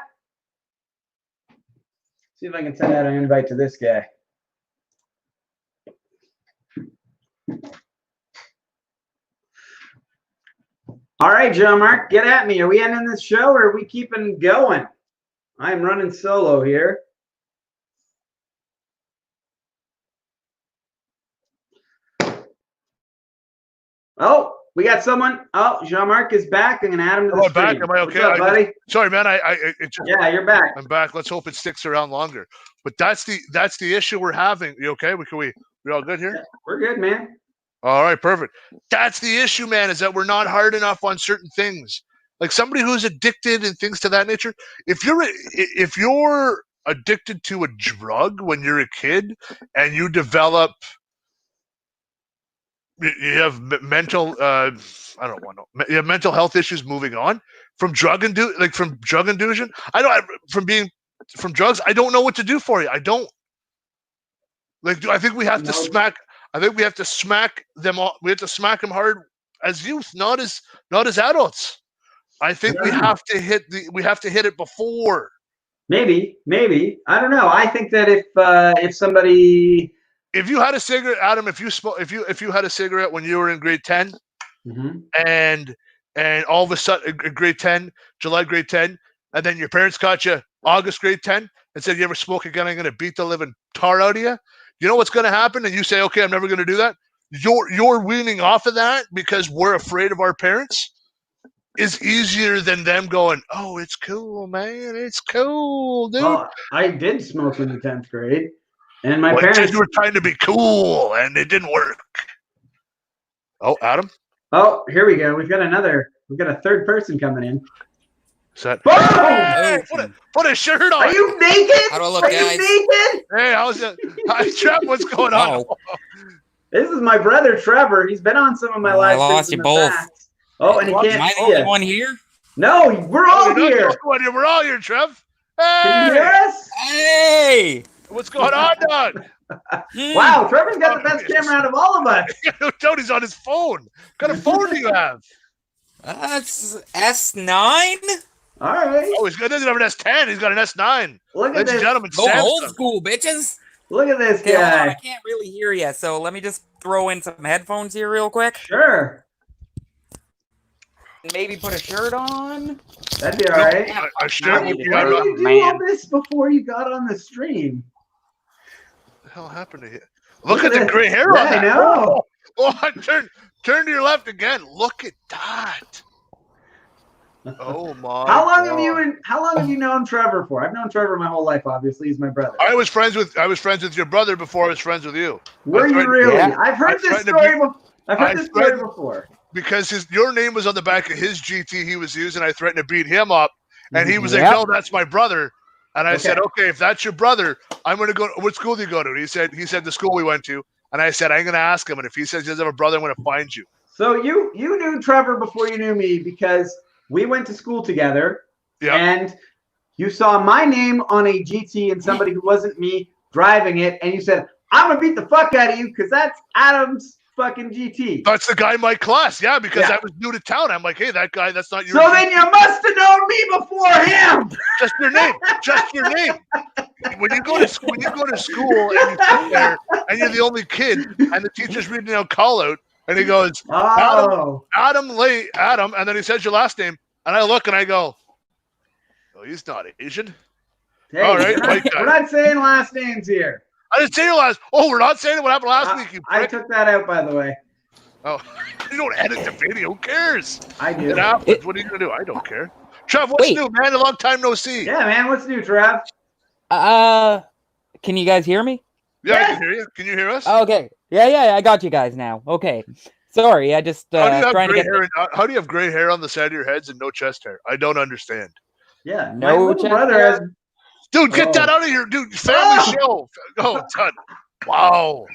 See if I can send out an invite to this guy. All right, Jean-Marc, get at me. Are we ending this show or are we keeping going? I'm running solo here. Oh, we got someone. Oh, Jean-Marc is back. I'm going to add him to the stream. Back? Am I okay? What's up, buddy? Sorry, man. Yeah, you're back. I'm back. Let's hope it sticks around longer. But that's the issue we're having. You okay? We all good here? Yeah, we're good, man. All right, perfect. That's the issue, man, is that we're not hard enough on certain things. Like somebody who's addicted and things to that nature. If you're addicted to a drug when you're a kid and you develop You have mental. I don't want to. You have mental health issues. Moving on from drug induction. From drugs. I don't know what to do for you. I don't like. I think we have to smack. I think we have to smack them all. We have to smack them hard as youth, not as adults. I think we have to hit it before. Maybe. I don't know. I think that if somebody, if you had a cigarette, Adam, if you had a cigarette when you were in grade 10, and all of a sudden grade 10, July grade 10, and then your parents caught you August grade 10 and said, "You ever smoke again? I'm going to beat the living tar out of you." You know what's going to happen? And you say, "Okay, I'm never going to do that." You're weaning off of that because we're afraid of our parents. Is easier than them going, "Oh, it's cool, man. It's cool, dude." Well, I did smoke in the 10th grade, and my parents were trying to be cool, and it didn't work. Oh, Adam. Oh, here we go. We've got a third person coming in. Set. Hey, put a shirt on. Are you naked? How do I look, guys? You naked? Hey, how's it? Hi, Trev. What's going on? This is my brother Trevor. He's been on some of my live streams. I lost you both. Oh, and he can't. Am I the only one here? No, we're all here. We're all here, Trev. Hey! Can you hear us? Hey! What's going on, Doug? Wow, Trevor's got the best camera out of all of us. Tony's on his phone. What kind of phone do you have? That's S9. All right. Oh, he doesn't have an S10. He's got an S9. Look at this. Gentlemen, old school, bitches. Look at this guy. I can't really hear you, so let me just throw in some headphones here real quick. Sure. Maybe put a shirt on. That'd be all right. A shirt would be all right. Why did you do all this before you got on the stream? What the hell happened to you? Look at the gray hair on that. I know. Oh, turn to your left again. Look at that. Oh my! How long have you known Trevor for? I've known Trevor my whole life. Obviously, he's my brother. I was friends with your brother before I was friends with you. Were you really? Yeah. I've heard this story. I've heard this story before. Because your name was on the back of his GT he was using. I threatened to beat him up, and he was like, "No, that's my brother." And I said, "Okay, if that's your brother, I'm going to go. What school do you go to?" And he said the school we went to. And I said, "I'm going to ask him, and if he says he doesn't have a brother, I'm going to find you." So you knew Trevor before you knew me because we went to school together, and you saw my name on a GT and somebody who wasn't me driving it, and you said, "I'm gonna beat the fuck out of you because that's Adam's fucking GT." That's the guy in my class, because I was new to town. I'm like, "Hey, that guy, that's not your." So then you must have known me before him. Just your name, just your name. When you go to school, and you sit there, and you're the only kid, and the teacher's reading out call out. And he goes, Adam, and then he says your last name, and I look and I go, "Oh, he's not Asian." Hey, all right, we're not saying last names here. I didn't say your last. Oh, we're not saying what happened last week. I took that out, by the way. Oh, you don't edit the video. Who cares? I do. It happens. What are you gonna do? I don't care. Trev, what's new, man? A long time no see. Yeah, man. What's new, Trev? Can you guys hear me? Yeah, I can hear you. Can you hear us? Okay. Yeah, I got you guys now. Okay. Sorry, I just trying to get. How do you have gray hair on the side of your heads and no chest hair? I don't understand. Yeah, no chest hair. Dude, get that out of here, dude. Family show. Oh, done. Wow.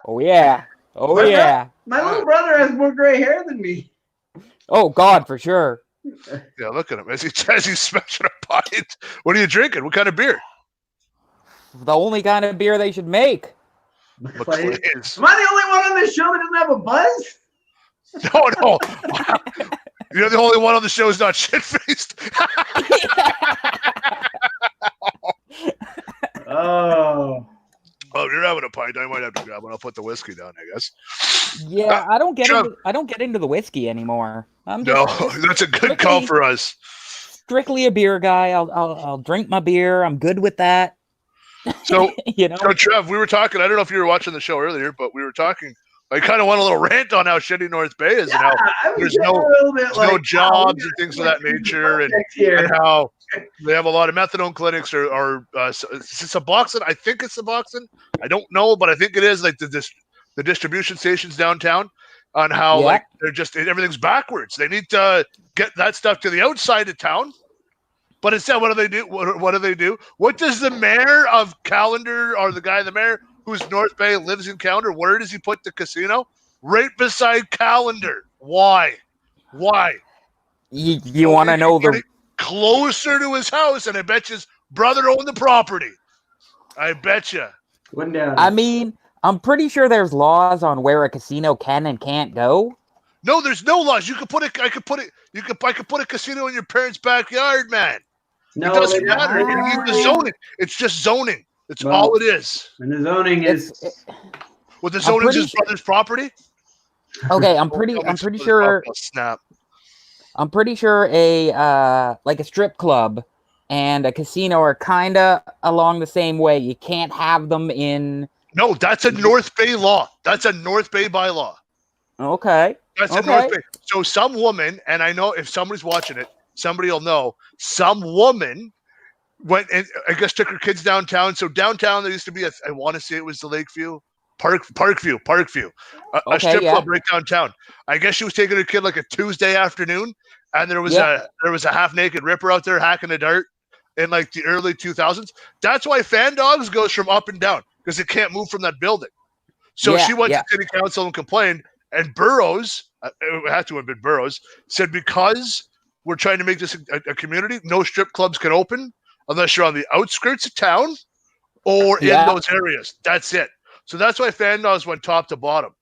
Oh yeah. My little brother has more gray hair than me. Oh God, for sure. Yeah, look at him as he's smashing a pint. What are you drinking? What kind of beer? The only kind of beer they should make. McLean's. Am I the only one on this show that doesn't have a buzz? No. You're the only one on the show who's not shit-faced. Oh, you're having a pint. I might have to grab one. I'll put the whiskey down, I guess. Yeah, I don't get into the whiskey anymore. That's a good call for us. Strictly a beer guy. I'll drink my beer. I'm good with that. So, So Trev, we were talking. I don't know if you were watching the show earlier, but we were talking. I kind of went a little rant on how shitty North Bay is, and how there's no jobs and things of that nature, and how they have a lot of methadone clinics or is it Suboxone? I think it's Suboxone. I don't know, but I think it is, like the distribution stations downtown, on how like they're just everything's backwards. They need to get that stuff to the outside of town. But instead, what do they do? What do they do? What does the mayor of Callander, or the guy, the mayor who's North Bay, lives in Callander, where does he put the casino? right beside Calendar. Why? You want to know the closer to his house, and I bet his brother owned the property. I bet you. I mean, I'm pretty sure there's laws on where a casino can and can't go. No, there's no laws. You could put it. I could put a casino in your parents' backyard, man. No, it doesn't matter. The zoning. It's just zoning. That's all it is. And the zoning is. Well, the zoning is his brother's property. Okay, I'm pretty sure. Snap. I'm pretty sure a like a strip club and a casino are kind of along the same way. You can't have them in. No, that's a North Bay law. That's a North Bay bylaw. Okay. That's a North Bay. So some woman, and I know if somebody's watching it, somebody will know. Some woman went and I guess took her kids downtown. So downtown there used to be I want to say it was the Lakeview. Parkview, a strip club right downtown. I guess she was taking her kid like a Tuesday afternoon, and there was a half-naked ripper out there hacking a dart in like the early 2000s. That's why Fan Dogs goes from up and down because it can't move from that building. So she went to city council and complained, and Burroughs, it had to have been Burroughs, said because we're trying to make this a community, no strip clubs can open unless you're on the outskirts of town or in those areas. That's it. So that's why Fan Dogs went top to bottom.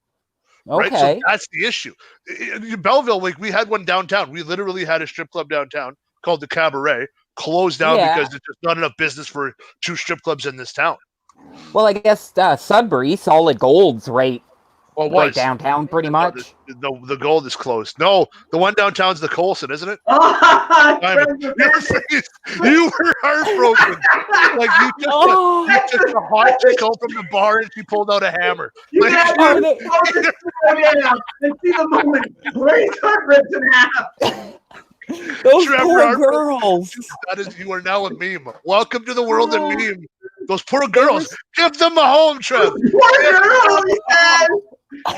Okay. Right? So that's the issue. In Belleville, like we had one downtown. We literally had a strip club downtown called the Cabaret, closed down because there's just not enough business for 2 strip clubs in this town. Well, I guess Sudbury, Solid Gold's right downtown, pretty much. The Gold is closed. No, the one downtown's the Colson, isn't it? You were heartbroken. Like you took a hot chick home from the bar and she pulled out a hammer. You and see the moment where he's ripped in half. Those poor girls. You are now a meme. Welcome to the world of meme. Those poor girls. Give them a home, Trev. Poor girls, he says.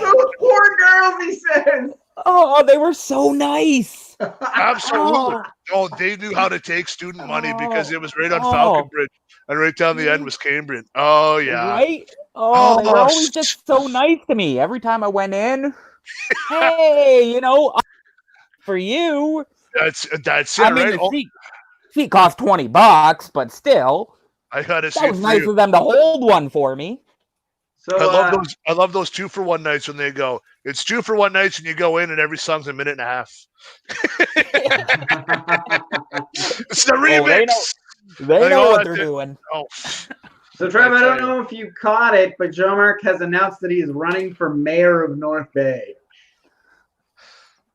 Those poor girls, he says. Oh, they were so nice. Absolutely. Oh, they knew how to take student money because it was right on Falcon Bridge, and right down the end was Cambrian. Oh yeah. Right? Oh, they were always just so nice to me. Every time I went in, hey, for you. That's it. I mean, right? the seat cost $20, but still. I gotta say, that was nice of them to hold one for me. So I love those 2-for-1 nights when they go. It's 2-for-1 nights, and you go in, and every song's a minute and a half. It's the remix. They know what they're doing. Oh. So, Trev, I don't know if you caught it, but Jean-Marc has announced that he is running for mayor of North Bay.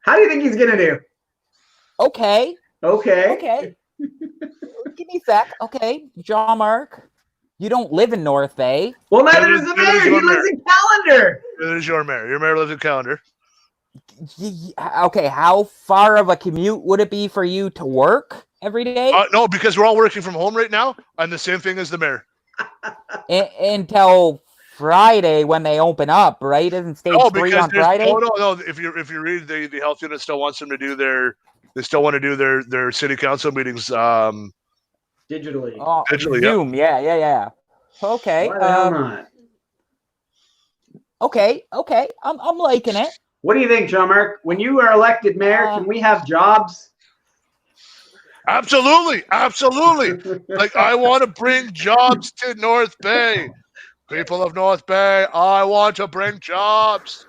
How do you think he's gonna do? Okay. Give me a sec. Okay, Jean-Marc, you don't live in North Bay. Well, neither does the mayor. He lives in Calendar. Neither is your mayor. Your mayor lives in Calendar. Okay, how far of a commute would it be for you to work every day? No, because we're all working from home right now. I'm the same thing as the mayor. Until Friday when they open up, right? Isn't stage 3 on Friday? No. If you read the health unit still wants them to do they still want to do their city council meetings digitally. Oh, Zoom, yeah. Okay. Why the hell not? Okay. I'm liking it. What do you think, Jean-Marc? When you are elected mayor, can we have jobs? Absolutely. Like, I want to bring jobs to North Bay. People of North Bay, I want to bring jobs.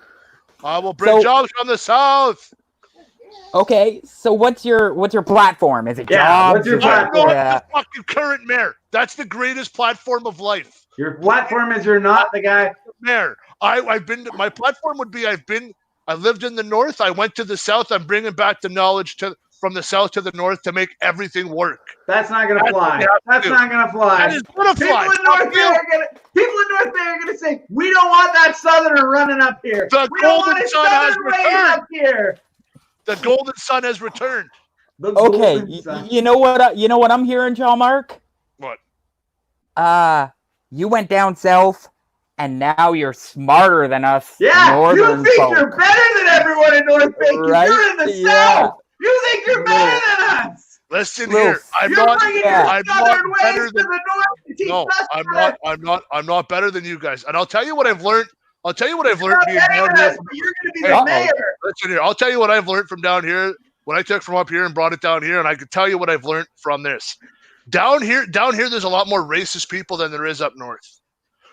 I will bring jobs from the south. Okay, so what's your platform? Is it jobs? What's your platform? I'm not the fucking current mayor. That's the greatest platform of life. Your platform is you're not the guy. Mayor. My platform would be I lived in the north. I went to the south. I'm bringing back the knowledge from the south to the north to make everything work. That's not going to fly. That's not going to fly. That is going to fly. People in North Bay are going to say, we don't want that southerner running up here. The golden sun has returned. Up here. The golden sun has returned. Okay, you know what I'm hearing, Jean-Marc? What? You went down south, and now you're smarter than us. Yeah, northern you think folk. you're better than everyone in North Bay. Right? You're in the south. You think you're better than us. Listen here, I'm not better than. No, I'm not better than you guys. And I'll tell you what I've learned I'll tell you what I've learned being down here. You're going to be the mayor. Listen here. I'll tell you what I've learned from down here. What I took from up here and brought it down here, and I can tell you what I've learned from this. Down here, there's a lot more racist people than there is up north.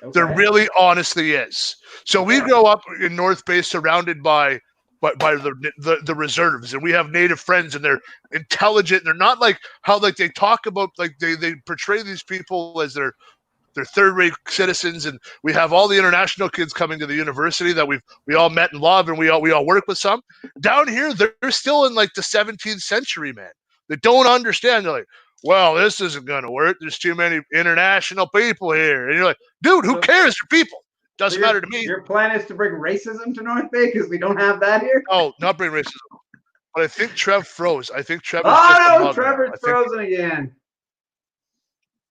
Okay. There really honestly is. So we grow up in North Bay surrounded by the reserves, and we have native friends, and they're intelligent. They're not like how like they talk about, like they portray these people as they're third-rate citizens, and we have all the international kids coming to the university that we all met and love, and we all work with some. Down here, they're still in like the 17th century, man. They don't understand. They're like, well, this isn't going to work. There's too many international people here. And you're like, dude, who cares? They're people. Doesn't matter to me. Your plan is to bring racism to North Bay because we don't have that here? Oh, not bring racism. But I think Trev froze. I think Trevor's Trevor's frozen again.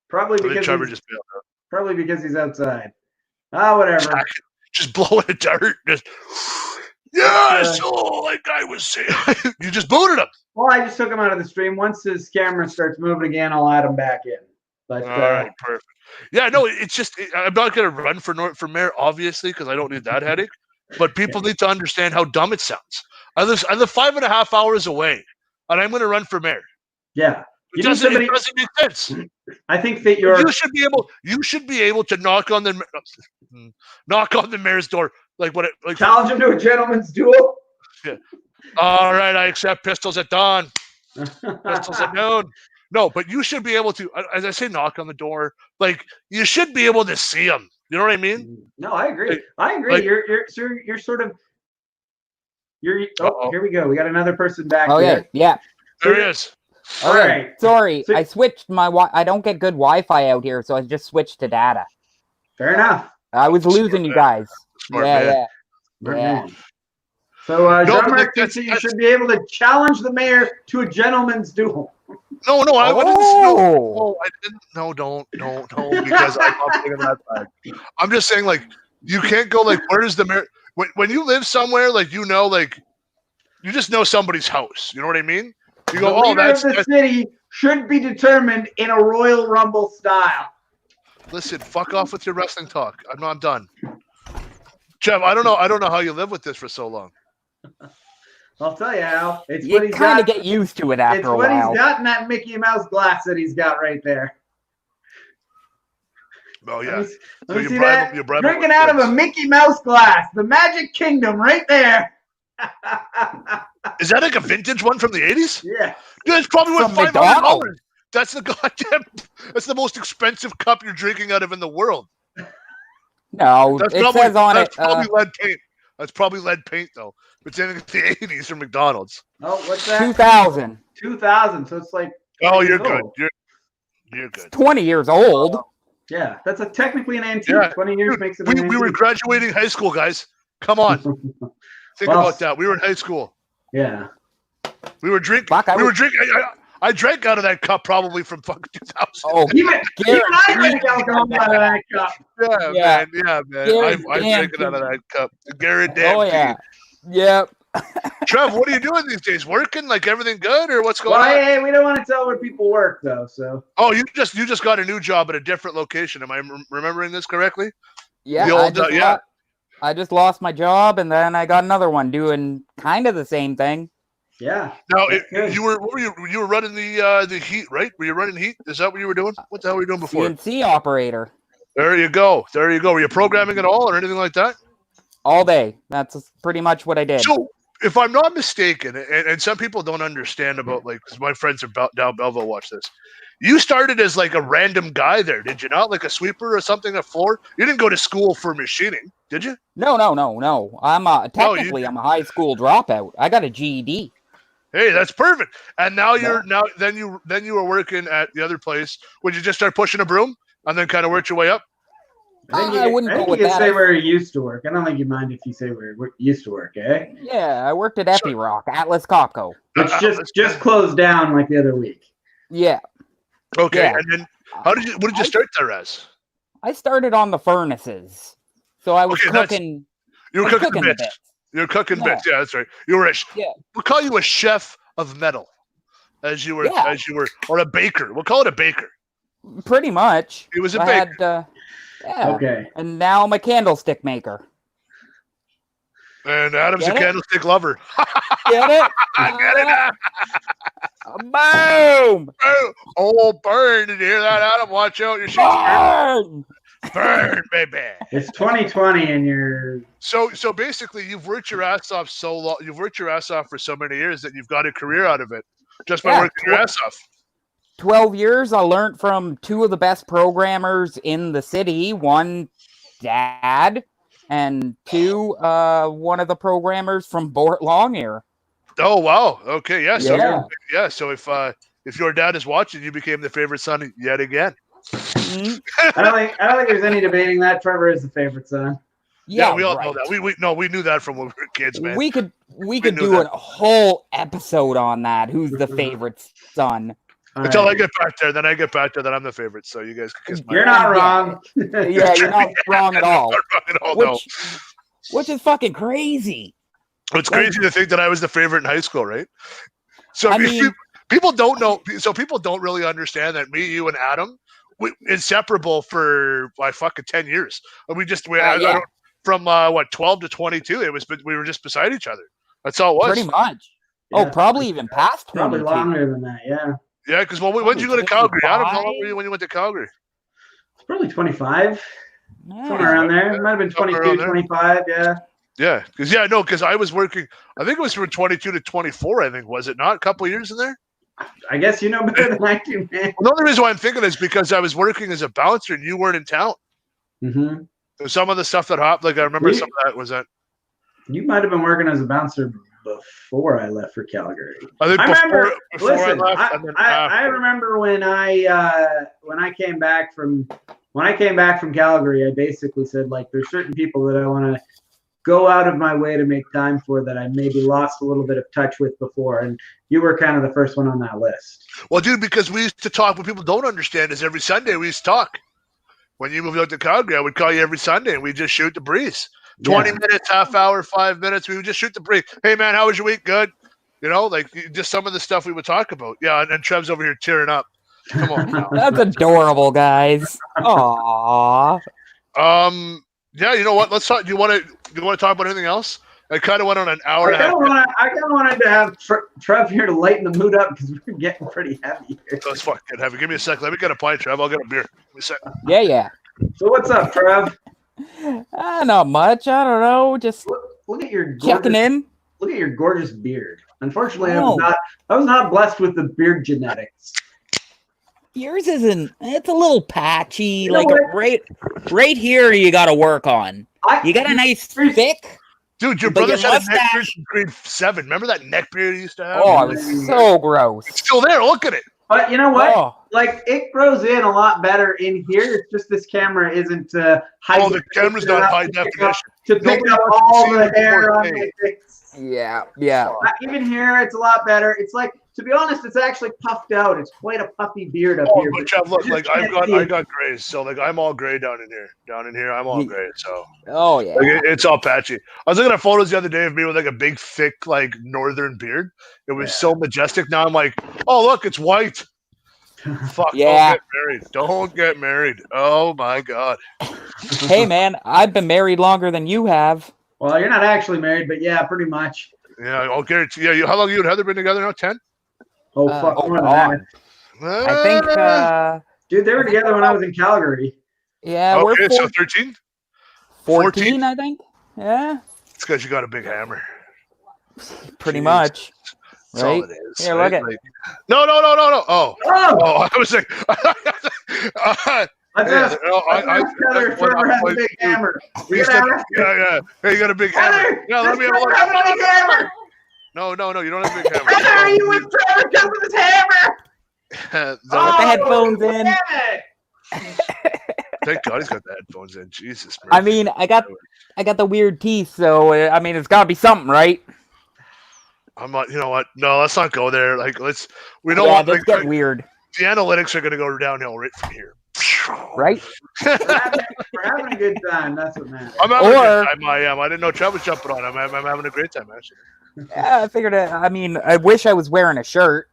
Probably because he's outside. Whatever. Just blowing a dart. Yes, like I was saying. You just booted him. Well, I just took him out of the stream. Once his camera starts moving again, I'll add him back in. But, all right, perfect. Yeah, no, it's just I'm not going to run for mayor, obviously, because I don't need that headache. But people need to understand how dumb it sounds. I live 5.5 hours away, and I'm going to run for mayor. Yeah, it doesn't make sense. I think that you should be able to knock on the mayor's door, like challenge him to a gentleman's duel. Yeah. All right, I accept pistols at dawn, pistols at noon. No, but you should be able to, as I say, knock on the door. Like you should be able to see them. You know what I mean? No, I agree. Like, you're sort of. Here we go. We got another person back. Yeah. There he is. All right. Sorry, I switched my I don't get good Wi-Fi out here, so I just switched to data. Fair enough. I was losing you guys. Yeah. So, Jean-Marc thinks you should be able to challenge the mayor to a gentleman's duel. No, I wouldn't. No, I didn't. No, don't, because I'm not taking that back. I'm just saying, like, you can't go, like, where is the mayor? When you live somewhere, like, like, you just know somebody's house. You know what I mean? You go, the city should be determined in a Royal Rumble style. Listen, fuck off with your wrestling talk. I'm not done. Jeff, I don't know how you live with this for so long. I'll tell you how. It's you kind of get used to it after a while. It's what he's got in that Mickey Mouse glass that he's got right there. Oh, yeah. Let me see that. Drinking out of a Mickey Mouse glass. The Magic Kingdom right there. Is that like a vintage one from the 80s? Yeah. Dude, it's probably worth $500. That's the most expensive cup you're drinking out of in the world. No, it says on it. That's probably lead paint. That's probably lead paint, though. It's in the 80s from McDonald's. Oh, what's that? 2000. 2000. So it's like. Oh, you're good. You're good. It's 20 years old. Yeah, that's technically an antique. Yeah. 20 years makes it an antique. We were graduating high school, guys. Come on. Think about that. We were in high school. Yeah. We were drinking. I drank out of that cup probably from fucking 2000. Oh, even I drank alcohol out of that cup. Yeah, man. I drank it out of that cup. Garrett damn. Oh, yeah. Yep. Trev, what are you doing these days? Working? Like everything good, or what's going on? Hey, we don't want to tell where people work, though. So. Oh, you just got a new job at a different location. Am I remembering this correctly? Yeah. I just lost my job, and then I got another one doing kind of the same thing. Yeah. Now you were running the heat, right? Were you running heat? Is that what you were doing? What the hell were you doing before? CNC operator. There you go. Were you programming at all or anything like that? All day. That's pretty much what I did. So, if I'm not mistaken, and some people don't understand about, like, because my friends are down Belleville watch this. You started as like a random guy there, did you not? Like a sweeper or something, a floor? You didn't go to school for machining, did you? No. I'm technically I'm a high school dropout. I got a GED. Hey, that's perfect. And now then you were working at the other place. Would you just start pushing a broom and then kind of work your way up? I wouldn't go with that. Say where you used to work. I don't think you mind if you say where you used to work, eh? Yeah, I worked at Epiroc, Atlas Copco. Which just closed down like the other week. Yeah. Okay, yeah. And then what did you start there as? I started on the furnaces. So I was cooking. You were cooking bits. You were cooking bits. Yeah, that's right. You were we'll call you a chef of metal, as you were, or a baker. We'll call it a baker. Pretty much. He was a baker. Yeah. Okay. And now I'm a candlestick maker. And Adam's Get a it? candlestick lover. Get it? Get it? Boom! Oh, burn. Did you hear that, Adam? Watch out. Your sheets burn. Burn! Burn, baby. It's 2020 and you're So basically, you've worked your ass off so long. You've worked your ass off for so many years that you've got a career out of it just by Yeah, working your ass off. 12 years, I learned from two of the best programmers in the city. One, Dad, and two, one of the programmers from Bort Longyear. Oh wow. Okay. Yeah. So Yeah. So if your dad is watching, you became the favorite son yet again. Mhm. I don't think there's any debating that. Trevor is the favorite son. Yeah, we all right. know that. We knew that from when we were kids, man. We could knew do that. a whole episode on that. Who's the favorite son? All Until right. I get back there, then I get back there that I'm the favorite. So you guys can kiss my You're ass. not wrong. Yeah, you're not wrong at all. Not wrong at all, no. Which is fucking crazy. It's crazy to think that I was the favorite in high school, right? So I mean- people don't know. So people don't really understand that me, you, and Adam, we inseparable for like fucking 10 years. And we just I don't, from 12 to 22. We were just beside each other. That's all it was. Pretty much. Yeah. Oh, probably even past 22. Probably longer than that. Yeah, Yeah, because when did you go to Calgary? Adam, how 25? long were you when you went to Calgary? it's probably 25, Yeah. somewhere around there. It might have been Somewhere 22, around there. 25. Yeah. Yeah, because I was working. I think it was from 22 to 24. I think was it not a couple of years in there? I guess you know better than I do, man. Well, the only reason why I'm thinking is because I was working as a bouncer and you weren't in town. Mm-hmm. So some of the stuff that happened, like I remember some of that was that. You might have been working as a bouncer before I left for Calgary. I think I remember. before Listen, I left, and then I after. remember when I came back from Calgary. I basically said, like, there's certain people that I want to go out of my way to make time for that I maybe lost a little bit of touch with before, and you were kind of the first one on that list. Well, dude, because we used to talk. What people don't understand is every Sunday we used to talk. When you moved out to Calgary, I would call you every Sunday, and we just shoot the breeze. 20 minutes, half hour, 5 minutes. We would just shoot the breeze. Hey, man, how was your week? Good. You know, like just some of the stuff we would talk about. Yeah, and Trev's over here tearing up. Come on now. That's adorable, guys. Aww. Yeah, you know what? Let's talk. Do you want to talk about anything else? I kind of went on an hour and a half. I kind of wanted to have Trev here to lighten the mood up because we're getting pretty heavy here. Let's fucking heavy. Give me a sec. Let me get a pint, Trev. I'll get a beer. Give me a sec. Yeah. So what's up, Trev? Not much. I don't know. Just Look at your checking in. Look at your gorgeous beard. Unfortunately, Oh. I was not blessed with the beard genetics. Yours isn't. It's a little patchy. You know Like what? right here, you got to work on. You got a nice thick. Dude, your But brother's your had a neck beard mustache- in grade 7. Remember that neck beard he used to have? Oh, it was so gross. It's still there. Look at it. But you know what? Oh, Like, it grows in a lot better in here. It's just this camera isn't high. Oh, the camera's not high definition. To pick Nobody up wants to all see the it hair before on they- my face. yeah. Even here, it's a lot better. It's like, to be honest, it's actually puffed out. It's quite a puffy beard up Oh, here. but Trev, look, you like just I can't see it. got grays, so like I'm all gray down in here. Down in here, I'm all gray. So Oh, yeah. like, it's all patchy. I was looking at photos the other day of me with like a big, thick, like northern beard. It was so majestic. Now I'm like, oh look, it's white. Fuck, Yeah. Don't get married. Oh my god. Hey, man, I've been married longer than you have. Well, you're not actually married, but yeah, pretty much. Yeah, I'll guarantee. Yeah, how long you and Heather been together now? 10. Oh, fuck. Oh, more than God. that. I think, Dude, they were together when I was in Calgary. yeah, we're Okay, so 13. 14, I think. Yeah, It's because you got a big hammer. pretty Jeez. much. That's all Right? it is. Here, right? look at- Like, no. Oh, Oh! I was like, I just I Heather, Trevor has a big hammer. We He's gotta got- ask yeah. Hey, you got a big hammer. Heather, Yeah, let does me have a Trevor look. have a big hammer? No, you don't have a big hammer. Heather, are you with Trevor? Come with his hammer! The- Put the headphones in. Damn it! Thank God he's got the headphones in. Jesus. I mean, I got the weird teeth, so I mean, it's got to be something, right? I'm not. You know what? No, let's not go there. Like, we don't Yeah, want. that's Like, getting weird, the analytics are going to go downhill right from here. right? We're having a good time. That's what matters. I'm having a Or- good time. I am. I didn't know Trevor was jumping on. I'm having a great time actually. Yeah, I figured. I mean, I wish I was wearing a shirt.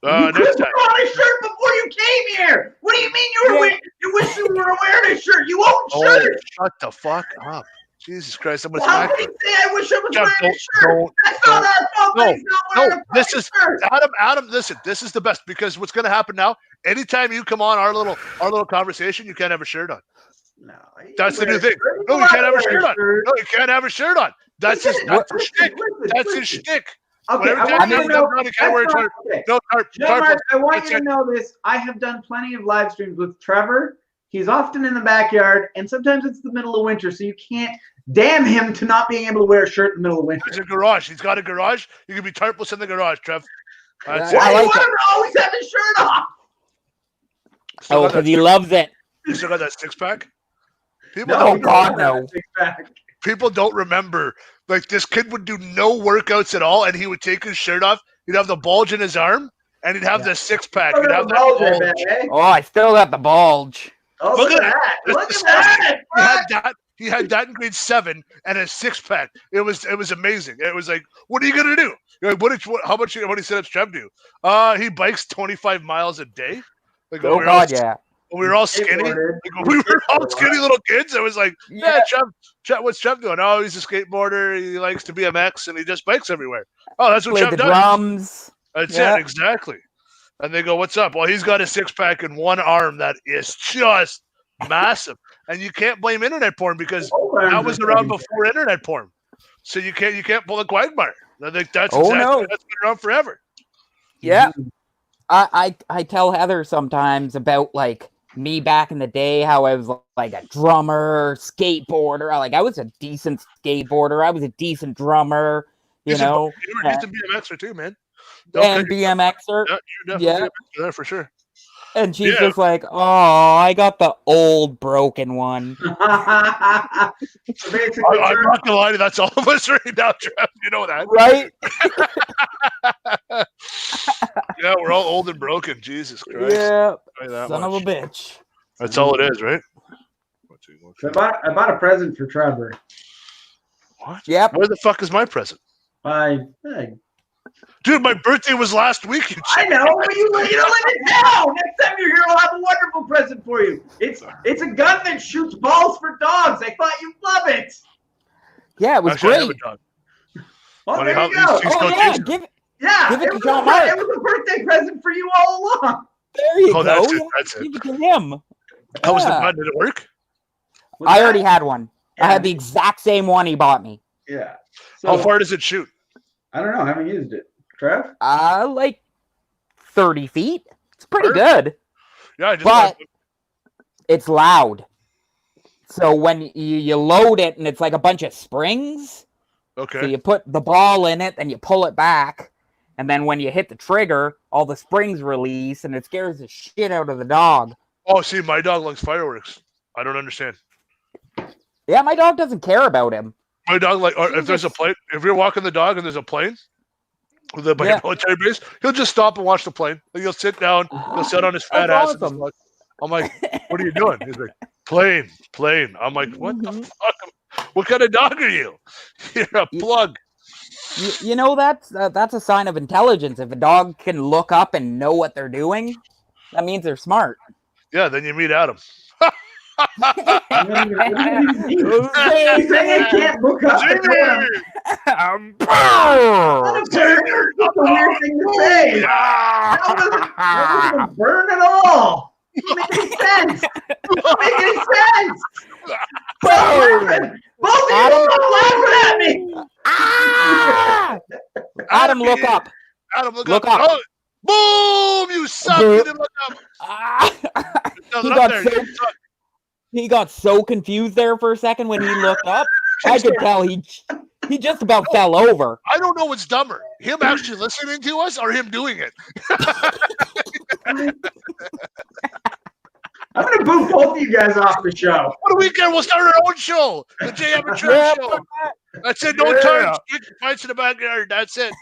You Next couldn't time. put on a shirt before you came here. What do you mean you were Yeah. wearing? You wish you were wearing a shirt. You own Oh, shirts. shut the fuck up. Jesus Christ, I'm gonna Well, how smack can you. you say I wish I was Jeff, wearing a shirt? That's not our fault. No, He's not wearing a this fucking is shirt. Adam. Listen, this is the best because what's going to happen now? Anytime you come on our little conversation, you can't have a shirt on. No, That's the new thing. No, you can't have a shirt on. No, you can't have a shirt on. That's his shtick. That's his shtick. Okay, Every I time want you you to know. you can't wear a shirt. Okay. No tarp. Jean-Marc, I want you to know this. I have done plenty of live streams with Trevor. He's often in the backyard, and sometimes it's the middle of winter, so you can't damn him to not being able to wear a shirt in the middle of winter. There's a garage. He's got a garage. You can be tarpless in the garage, Trev. That's Why I do you like want it. him to always have his shirt off? Oh, because he loves it. You still got that six pack? No, God, no. People don't remember. Like, this kid would do no workouts at all, and he would take his shirt off. He'd have the bulge in his arm, and he'd have the six pack. He'd have that bulge. Oh, I still got the bulge. Oh, look at that! Look at that! He had that in grade 7 and a six pack. It was amazing. It was like, what are you gonna do? You're like, how much sit-ups Trev do? He bikes 25 miles a day. Like, Oh God, yeah. We were all skinny. Like, we were all skinny little kids. I was like, yeah, Trev, what's Trev doing? Oh, he's a skateboarder. He likes to BMX and he just bikes everywhere. Oh, that's what Play Trev the does. drums. That's it, exactly. And they go, what's up? Well, he's got a six pack in one arm that is just massive. And you can't blame internet porn because that was around before internet porn. So you can't pull a Quagmire. I think that's that's been around forever. Yeah. I tell Heather sometimes about like me back in the day, how I was like a drummer, skateboarder. I was a decent skateboarder. I was a decent drummer. You know, you were a decent BMXer too, man. And BMXer. Yeah, you're definitely there for sure. And she's just like, oh, I got the old broken one. I'm not gonna lie to you, that's all of us right now, Trev. You know that, right? Yeah, we're all old and broken. Jesus Christ. Yeah, son of a bitch. That's all it is, right? I bought a present for Trevor. What? Yep. Where the fuck is my present? Dude, my birthday was last week. I know, but you don't live in town. Next time you're here, I'll have a wonderful present for you. It's a gun that shoots balls for dogs. I thought you'd love it. Yeah, it was Actually, great. I have a dog. Well, there you go. Give it it to was Jean-Marc. It was a birthday present for you all along. There you go. That's it. Give it to him. How was the gun? Did it work? I already had one. I had the exact same one he bought me. Yeah. How far does it shoot? I don't know. I haven't used it. Trev? Like 30 feet. It's pretty good. Yeah, but it's loud. So when you load it and it's like a bunch of springs. Okay. So you put the ball in it and you pull it back. And then when you hit the trigger, all the springs release and it scares the shit out of the dog. Oh, see, my dog likes fireworks. I don't understand. Yeah, my dog doesn't care about him. My dog, if there's a plane, if you're walking the dog and there's a plane with a military base, he'll just stop and watch the plane. Like, he'll sit down, he'll sit on his fat ass. Awesome. I'm like, what are you doing? He's like, plane. I'm like, what the fuck? What kind of dog are you? You're a plug. You know, that's a sign of intelligence. If a dog can look up and know what they're doing, that means they're smart. Yeah, then you meet Adam. He's saying he can't look up. That's a weird thing to say. That wasn't a burn at all. It doesn't make any sense. It doesn't make any sense. Both of you are laughing at me. Adam, look up. Adam, look up. Oh, boom! You suck. You didn't look up. He got so confused there for a second when he looked up. I could tell he just about fell over. I don't know what's dumber, him actually listening to us or him doing it. I'm going to boot both of you guys off the show. What a weekend. We'll start our own show. The J. Ever Trev show. That's it. No turns. Fights in the backyard. That's it.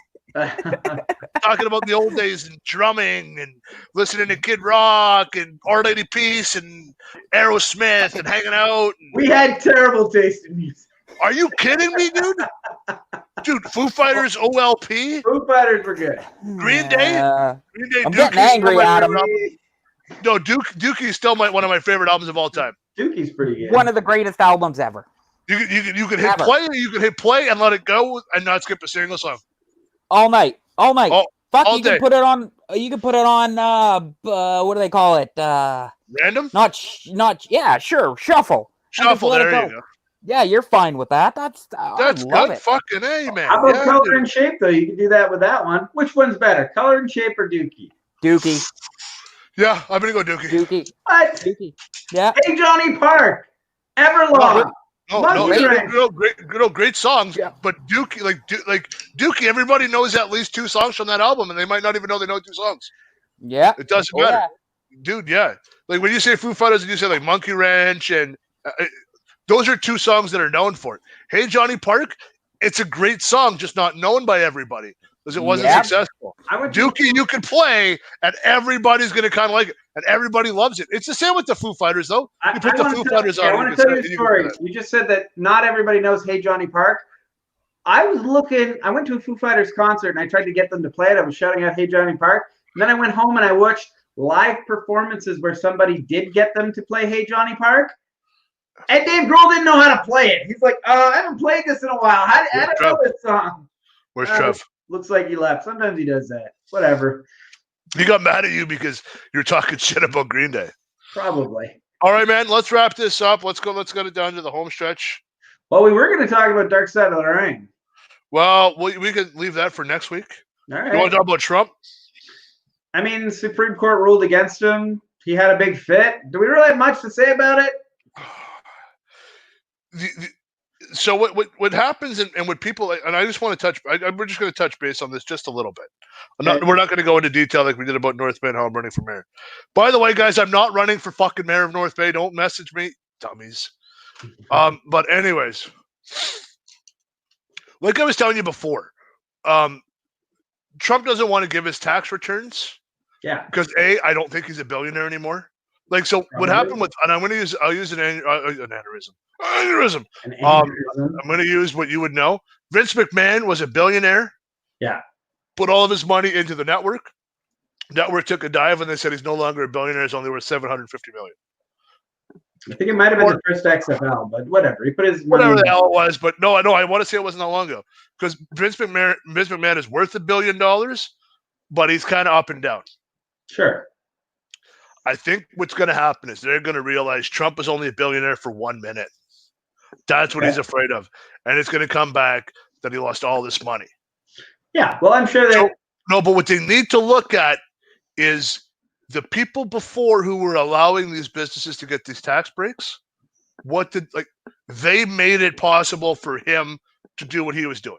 Talking about the old days and drumming and listening to Kid Rock and Our Lady Peace and Aerosmith and hanging out. We had terrible taste in music. Are you kidding me, dude? Dude, Foo Fighters, OLP. Foo Fighters were good. Green Day. I'm getting angry, Adam. No, Dookie is still one of my favorite albums of all time. Dookie's pretty good. One of the greatest albums ever. You could hit Never. play. You could hit play and let it go and not skip a single song. All night. Oh, Fuck, all you day. can put it on. You can put it on. What do they call it? Random. Yeah, sure. Shuffle. And just Shuffle. let it There go. you go. Yeah, you're fine with that. I love good. it. Fucking A, man. How about Yeah, color dude. and shape though? You can do that with that one. Which one's better, color and shape or Dookie? Dookie. Yeah, I'm gonna go Dookie. Dookie. What? Dookie. Yeah. Hey, Johnny Park, Everlong. No, great songs. Yeah. But Dookie, like Dookie, everybody knows at least 2 songs from that album, and they might not even know they know 2 songs. Yeah. It doesn't matter, dude. Yeah, like when you say Foo Fighters and you say like Monkey Wrench, and those are 2 songs that are known for it. Hey, Johnny Park, it's a great song, just not known by everybody because it wasn't successful. Dookie, you can play, and everybody's gonna kind of like it, and everybody loves it. It's the same with the Foo Fighters, though. You put the Foo Fighters on. I want to tell you a story. You just said that not everybody knows Hey Johnny Park. I went to a Foo Fighters concert and I tried to get them to play it. I was shouting out Hey Johnny Park. And then I went home and I watched live performances where somebody did get them to play Hey Johnny Park. And Dave Grohl didn't know how to play it. He's like, I haven't played this in a while. I don't know this song. Where's Trev? Looks like he left. Sometimes he does that. Whatever. He got mad at you because you're talking shit about Green Day. Probably. All right, man. Let's wrap this up. Let's get it down to the home stretch. Well, we were going to talk about Dark Side of the Ring. Well, we could leave that for next week. All right. You want to talk about Trump? I mean, the Supreme Court ruled against him. He had a big fit. Do we really have much to say about it? So what happens and what people, and I just want to touch, we're just going to touch base on this just a little bit. We're not going to go into detail like we did about North Bay and how I'm running for mayor. By the way, guys, I'm not running for fucking mayor of North Bay. Don't message me, dummies. But anyways, like I was telling you before, Trump doesn't want to give his tax returns. Yeah. Because I don't think he's a billionaire anymore. Like, so what happened with, and I'll use an aneurysm. I'm going to use what you would know. Vince McMahon was a billionaire. Yeah. Put all of his money into the network. Network took a dive and they said he's no longer a billionaire. He's only worth $750 million. I think it might have been the first XFL, but whatever. He put his money whatever the hell it was. But no, I want to say it wasn't that long ago because Vince McMahon is worth $1 billion, but he's kind of up and down. Sure. I think what's going to happen is they're going to realize Trump was only a billionaire for 1 minute. That's what he's afraid of. And it's going to come back that he lost all this money. Yeah, well, I'm sure that... No, but what they need to look at is the people before who were allowing these businesses to get these tax breaks, they made it possible for him to do what he was doing.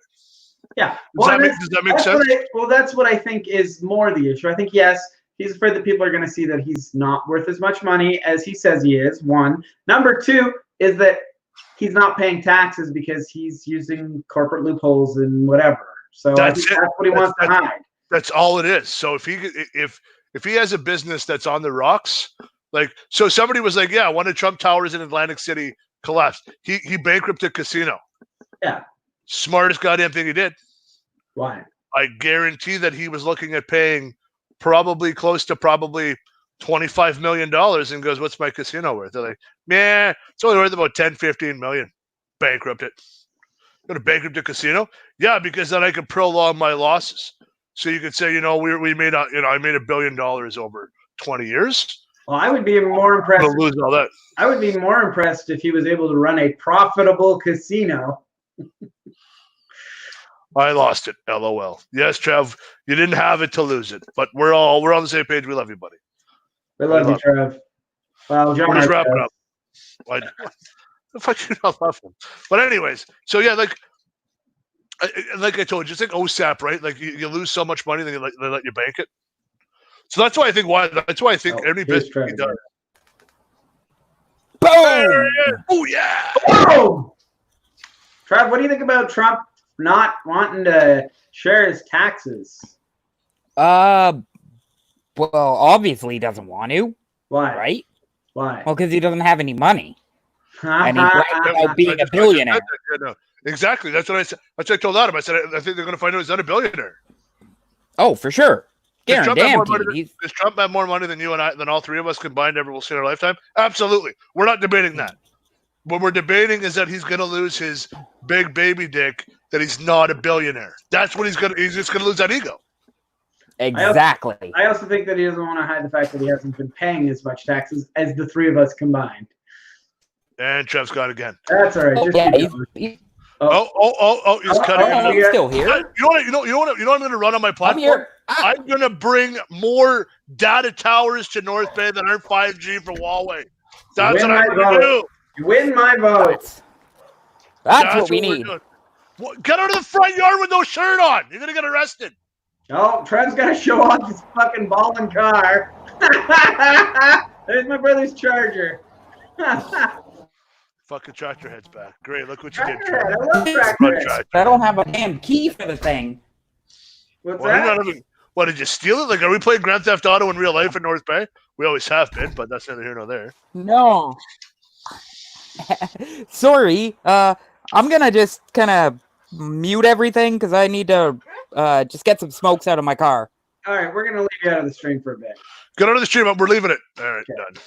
Yeah. Does that make sense? That's what I think is more the issue. I think, yes, he's afraid that people are going to see that he's not worth as much money as he says he is, one. Number two is that he's not paying taxes because he's using corporate loopholes and whatever. So that's what he wants to hide. That's all it is. So if he has a business that's on the rocks, so somebody was like, yeah, one of Trump Towers in Atlantic City collapsed. He bankrupted a casino. Yeah. Smartest goddamn thing he did. Why? I guarantee that he was looking at paying close to $25 million and goes, what's my casino worth? They're like, man, it's only worth about 10, 15 million. Bankrupt it. Going to bankrupt a casino? Yeah, because then I could prolong my losses. So you could say, I made $1 billion over 20 years. Well, I would be more impressed. I'm gonna lose all that. I would be more impressed if he was able to run a profitable casino. I lost it. LOL. Yes, Trev, you didn't have it to lose it, but we're on the same page. We love you, buddy. We love you, Trev. Well, John, we're just wrapping up. If I do not love him, but anyways, so yeah, like I told you, just like OSAP, right? Like you lose so much money, then they let you bank it. So that's why I think every business he does. Boom! Oh yeah! Boom! Trev, what do you think about Trump not wanting to share his taxes? Well, obviously he doesn't want to. Why? Right? Why? Well, because he doesn't have any money. And he bragged about being a billionaire. Exactly. That's what I said. That's what I told Adam. I said, I think they're going to find out he's not a billionaire. Oh, for sure. Does Trump have more money than you and I, than all three of us combined ever will see in our lifetime? Absolutely. We're not debating that. what we're debating is that he's going to lose his big baby dick, that he's not a billionaire. That's what he's just going to lose that ego. Exactly. I also think that he doesn't want to hide the fact that he hasn't been paying as much taxes as the three of us combined. And Trev's gone again. That's all right. Oh, Just yeah, he's cutting in. I'm still here. You know what I'm going to run on my platform? I'm here. I'm going to bring more data towers to North Bay that aren't 5G for Huawei. That's what I'm going to do. You win my vote. That's what we need. Get out of the front yard with no shirt on. You're going to get arrested. Oh, Trev's got to show off his fucking ballin' car. There's my brother's Charger. Fucking tractor head's back. Great, look what you did, Tractor head. Trevor. I love tractor head. I don't have a damn key for the thing. What's that? What, did you steal it? Like, are we playing Grand Theft Auto in real life in North Bay? We always have been, but that's neither here nor there. No. Sorry. I'm gonna just kind of mute everything because I need to just get some smokes out of my car. All right, we're gonna leave you out of the stream for a bit. Get out of the stream. We're leaving it. All right, okay. Done.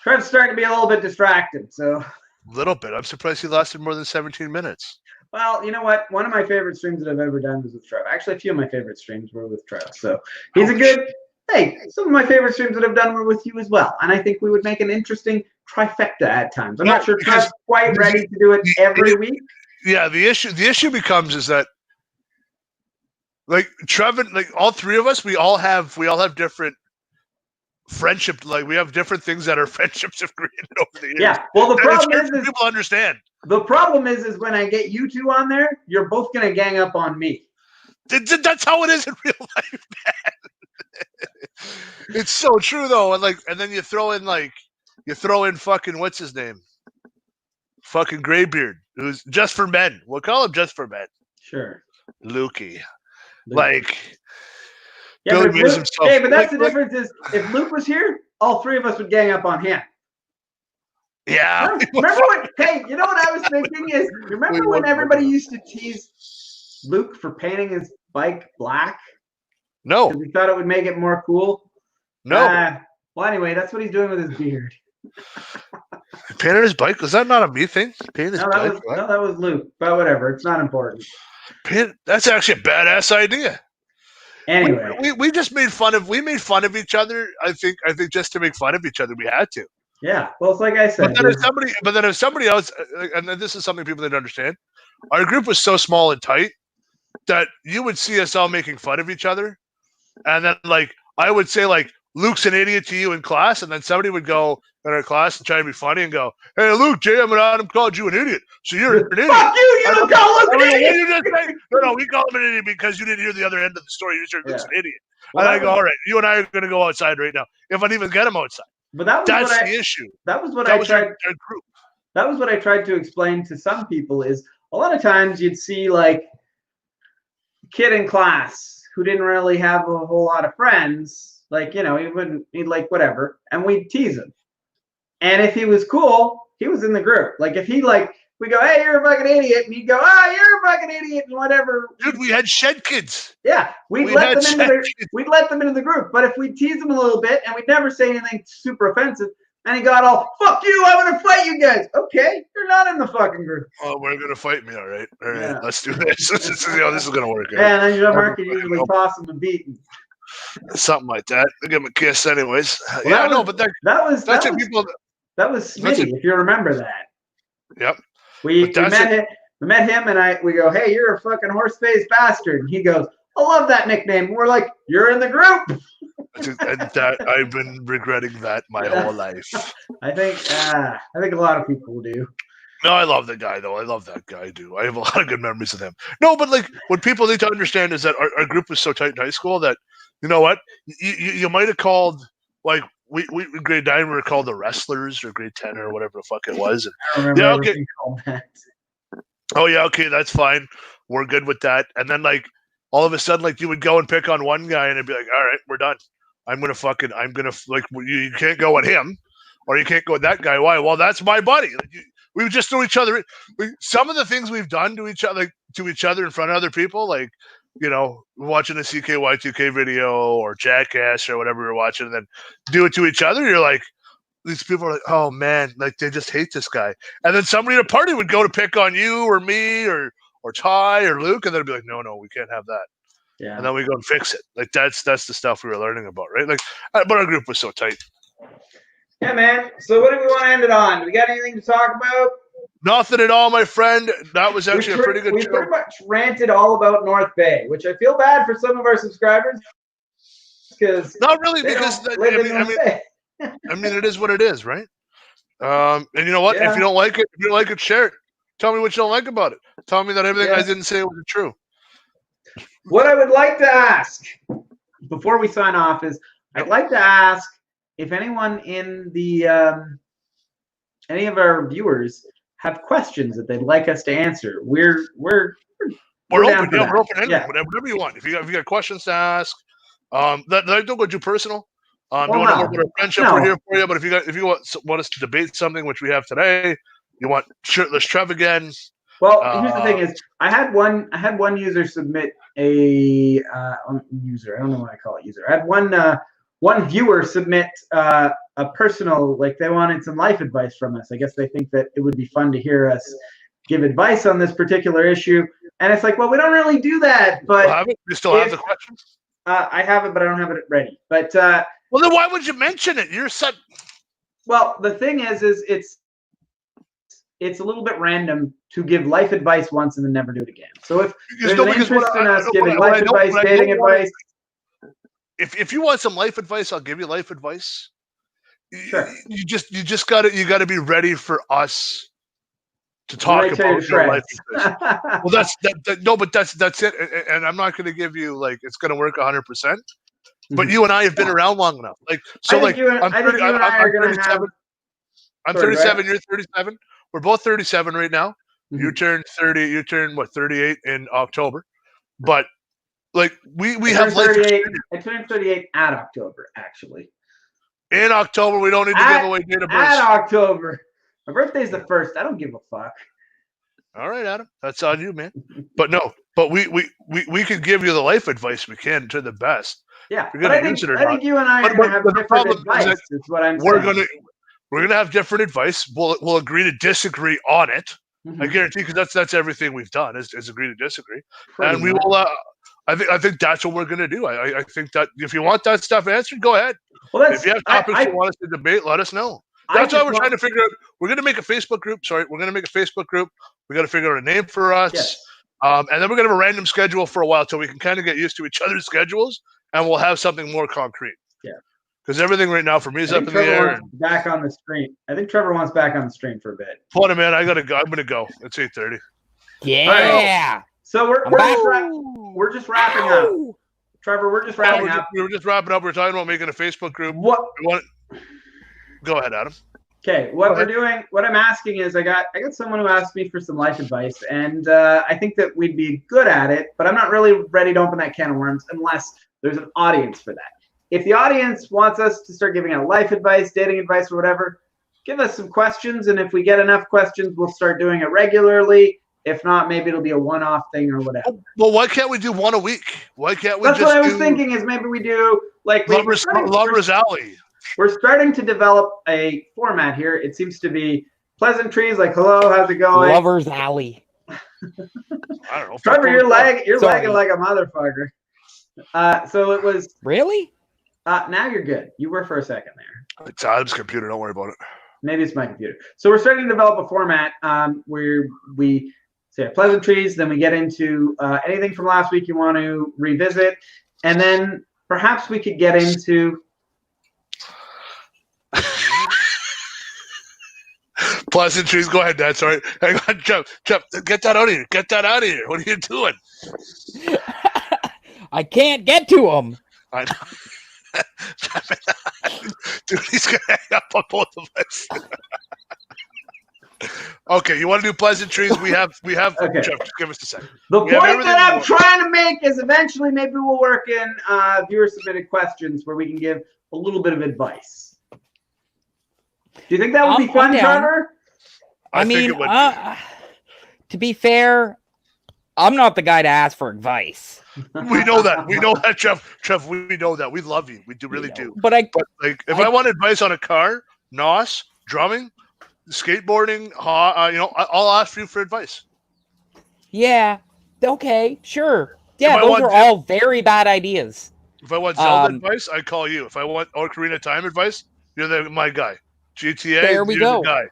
Trev's starting to be a little bit distracted, so. A little bit. I'm surprised he lasted more than 17 minutes. Well, you know what? One of my favorite streams that I've ever done was with Trev. Actually, a few of my favorite streams were with Trev. So he's a good. Hey, some of my favorite streams that I've done were with you as well, and I think we would make an interesting trifecta at times. I'm not sure Trev's quite ready to do it every week. Yeah, the issue becomes is that, like, Trevor, like, all three of us, we all have different friendship. Like, we have different things that our friendships have created over the years. Yeah. Well, the problem is people understand. The problem is when I get you two on there, you're both gonna gang up on me. That's how it is in real life, man. It's so true though, and then you throw in fucking what's his name, fucking Graybeard, who's just for men. We'll call him just for men. Sure, Lukey. Luke. Like, yeah, but Luke, hey, but that's the difference is if Luke was here, all three of us would gang up on him. Yeah. Remember when? Hey, you know what I was thinking is, remember when everybody used to tease Luke for painting his bike black? No. Because he thought it would make it more cool. No. Well, anyway, that's what he's doing with his beard. Painted his bike? Was that not a me thing? Painted his bike? No, that was Luke. But whatever, it's not important. That's actually a badass idea. Anyway, we just made fun of each other. I think just to make fun of each other, we had to. Yeah, well, it's like I said. But then if somebody else, and this is something people didn't understand, our group was so small and tight that you would see us all making fun of each other, and then like I would say like Luke's an idiot to you in class, and then somebody would go in our class and try to be funny and go, "Hey, Luke, J.M. and Adam called you an idiot, so you're an idiot." Fuck you! You don't call Luke an idiot. You just say, no, we call him an idiot because you didn't hear the other end of the story. You said Luke's an idiot. Well, and I go, all right, you and I are going to go outside right now. If I even get him outside. But that's the issue. That was what I tried. That was what I tried to explain to some people. Is a lot of times you'd see like a kid in class who didn't really have a whole lot of friends. Like, you know, he'd like whatever, and we'd tease him. And if he was cool, he was in the group. Like if he like, we go, "Hey, you're a fucking idiot," and he'd go, "Ah, you're a fucking idiot," and whatever. Dude, we had shed kids. Yeah, we'd let them into the group. But if we tease him a little bit and we'd never say anything super offensive, and he got all, "Fuck you, I'm gonna fight you guys." Okay, you're not in the fucking group. Oh, we're gonna fight me, all right. Yeah. Let's do this. This is gonna work out. Yeah, and then Jean-Marc could usually toss him a beating. Something like that. I'll give him a kiss anyways. Well, yeah, I know, but that was Smitty, if you remember that. Yep. We met him and we go, "Hey, you're a fucking horse-faced bastard." And he goes, "I love that nickname." And we're like, "You're in the group." And that I've been regretting that my whole life. I think a lot of people do. No, I love the guy though. I love that guy, dude. I have a lot of good memories of him. No, but like what people need to understand is that our group was so tight in high school that, you know what, you might have called like we grade 9 we were called the Wrestlers or grade 10 or whatever the fuck it was. And, I remember everything called that. Oh yeah, okay, that's fine. We're good with that. And then like all of a sudden, like you would go and pick on one guy and it'd be like, all right, we're done. I'm gonna like you can't go at him, or you can't go at that guy. Why? Well, that's my buddy. Like, we would just throw each other. Some of the things we've done to each other in front of other people, like, you know, watching a CKY2K video or Jackass or whatever you're watching, and then do it to each other. You're like, these people are like, oh man, like they just hate this guy. And then somebody at a party would go to pick on you or me or Ty or Luke, and they'd be like, no, we can't have that. Yeah. And then we go and fix it. Like that's the stuff we were learning about, right? Like, but our group was so tight. Yeah, man. So what do we want to end it on? Do we got anything to talk about? Nothing at all, my friend. That was actually a pretty good we show. pretty much ranted all about North Bay, which I feel bad for some of our subscribers because not really, because I mean, it is what it is, right? And you know what? Yeah. If you don't like it, share it. Tell me what you don't like about it. Tell me that everything I didn't say was true. What I would like to ask before we sign off is I'd like to ask if anyone in the any of our viewers have questions that they'd like us to answer. We're open. Yeah, we're open. Yeah. Whatever you want. If you got questions to ask, that don't go too personal. You want to work with our friendship? We're here for you. But if you want us to debate something, which we have today, you want shirtless Trev again. Well, here's the thing: is I had one user submit a user. I don't know what I call it. User. I had one viewer submit a personal, like they wanted some life advice from us. I guess they think that it would be fun to hear us give advice on this particular issue. And it's like, well, we don't really do that. But you still have the questions? I have it, but I don't have it ready. But well, then why would you mention it? You're such. Well, the thing is it's a little bit random to give life advice once and then never do it again. So if there's an interest in us giving life advice, dating advice. If you want some life advice, I'll give you life advice. Sure. You just gotta be ready for us to talk about your life advice. Well, that's it. And I'm not gonna give you like it's gonna work 100%. But you and I have been around long enough. Like so, I'm 37. I'm 37. You're 37. We're both 37 right now. Mm-hmm. You turned 30. You turned what? 38 in October. But like we have life experience. I turned 38 at October, actually. In October, we don't need to give away date of birth. At October, my birthday's the 1st. I don't give a fuck. All right, Adam, that's on you, man. But we could give you the life advice we can to the best. Yeah, but I think you and I are going to have different advice. That's what I'm saying. We're gonna have different advice. We'll agree to disagree on it. Mm-hmm. I guarantee, because that's everything we've done is agree to disagree. Pretty and we much. Will. I think that's what we're gonna do. I think that if you want that stuff answered, go ahead. Well, if you have topics you want us to debate, let us know. That's why we're trying to figure out. We're gonna make a Facebook group. We're gonna make a Facebook group. We got to figure out a name for us. Yes. And then we're gonna have a random schedule for a while till we can kind of get used to each other's schedules, and we'll have something more concrete. Yeah. Because everything right now for me is up in the air. Back on the stream. I think Trevor wants back on the stream for a bit. Hold on, man. I gotta go. I'm gonna go. It's 8:30. Yeah. Right. So we're just wrapping up. Trevor, we're just wrapping up. We were just wrapping up. We're talking about making a Facebook group. Go ahead, Adam. Okay. What I'm asking is, I got someone who asked me for some life advice, and I think that we'd be good at it, but I'm not really ready to open that can of worms unless there's an audience for that. If the audience wants us to start giving out life advice, dating advice, or whatever, give us some questions. And if we get enough questions, we'll start doing it regularly. If not, maybe it'll be a one-off thing or whatever. Well, why can't we do one a week? Why can't we That's what I was thinking is maybe we do like Lover's Alley. We're starting to develop a format here. It seems to be pleasantries like, hello, how's it going? Lover's Alley. I don't know. Trevor, you're lagging like a motherfucker. So it was... Really? Now you're good. You were for a second there. It's Adam's computer. Don't worry about it. Maybe it's my computer. So we're starting to develop a format where we say pleasantries, then we get into anything from last week you want to revisit, and then perhaps we could get into pleasantries. Go ahead, Dad. Sorry. Hang on, Jeff, get that out of here. Get that out of here. What are you doing? I can't get to him. I know. Dude, he's gonna hang up on both of us. Okay, you want to do pleasantries? We have. Okay. Jeff, just give us a second. The point that I'm trying to make is eventually maybe we'll work in viewer submitted questions where we can give a little bit of advice. Do you think that would be fun, Trevor? I mean, to be fair, I'm not the guy to ask for advice. We know that. We know that, Jeff. We know that. We love you. We really do. But like, if I want advice on a car, NOS, drumming, skateboarding. I'll ask you for advice. Yeah. Okay. Sure. Yeah, I those want are all very bad ideas. If I want Zelda advice, I call you. If I want Ocarina of Time advice, you're my guy. GTA, There we you're go. the guy.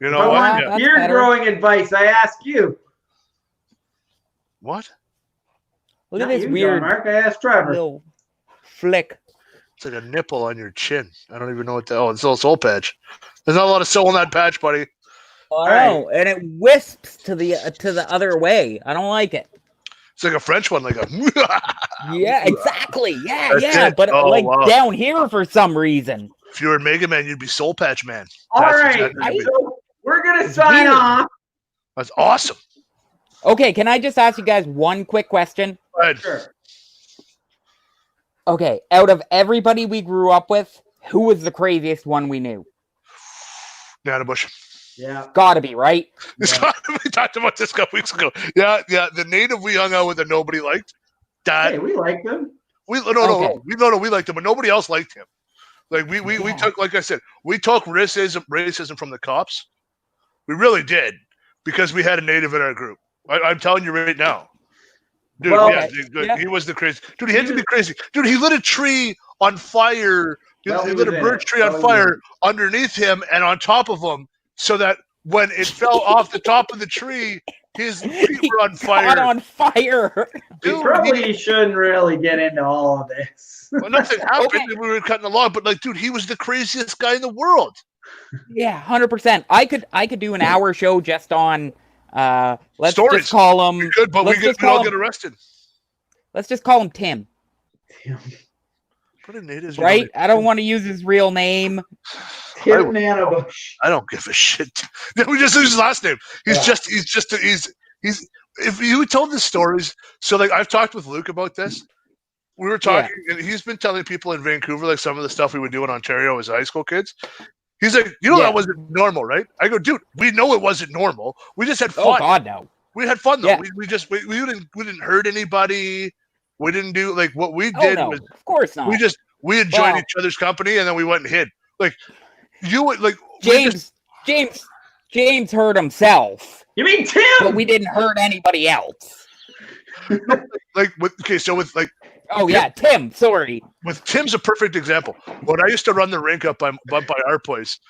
You If know I what? want That's beard better. growing advice, I ask you. What? Look at Not this you, weird John Mark. I asked Trevor. little flick. It's like a nipple on your chin. I don't even know what the it's a little soul patch. There's not a lot of soul in that patch, buddy. I know, and it wisps to the other way. I don't like it. It's like a French one, like a. Yeah, exactly. Yeah, That's yeah, it. but Oh, like wow. down here for some reason. If you were Mega Man, you'd be Soul Patch Man. All That's right, exactly so we're gonna It's sign weird. off. That's awesome. Okay, can I just ask you guys one quick question? Go ahead. Sure. Okay, out of everybody we grew up with, who was the craziest one we knew? Nana Bush. Yeah. Gotta be, right? Yeah. We talked about this a couple weeks ago. Yeah. The native we hung out with that nobody liked. Hey, we like them. We Okay. we liked him, but nobody else liked him. Like we took, like I said, we took racism from the cops. We really did, because we had a native in our group. I'm telling you right now, dude. Well, yeah. He was the crazy dude. He had to be crazy, dude. He lit a tree on fire. He lit a birch tree on fire underneath him and on top of him, so that when it fell off the top of the tree, his feet were on fire. Caught on fire. We probably shouldn't really get into all of this. Well, nothing happened. Okay. We were cutting along, but like, dude, he was the craziest guy in the world. Yeah, 100%. I could do an hour show just on let's Stories. just call him. We could, but we all get arrested. Let's just call him Tim. What a native, Right? I don't want to use his real name. Tim Nanabush. I don't give a shit. We just use his last name. He's if you told the stories, so like I've talked with Luke about this. We were talking, and he's been telling people in Vancouver like some of the stuff we would do in Ontario as high school kids. He's like, that wasn't normal, right? I go, dude, we know it wasn't normal. We just had fun. Oh God, no. We had fun though. Yeah. We didn't hurt anybody. We didn't do like what we did. No, Was of course not. we enjoyed each other's company, and then we went and hid. Like you would like James hurt himself. You mean Tim? But we didn't hurt anybody else. Oh yeah, Tim. Sorry. With Tim's a perfect example. When I used to run the rink up by our place,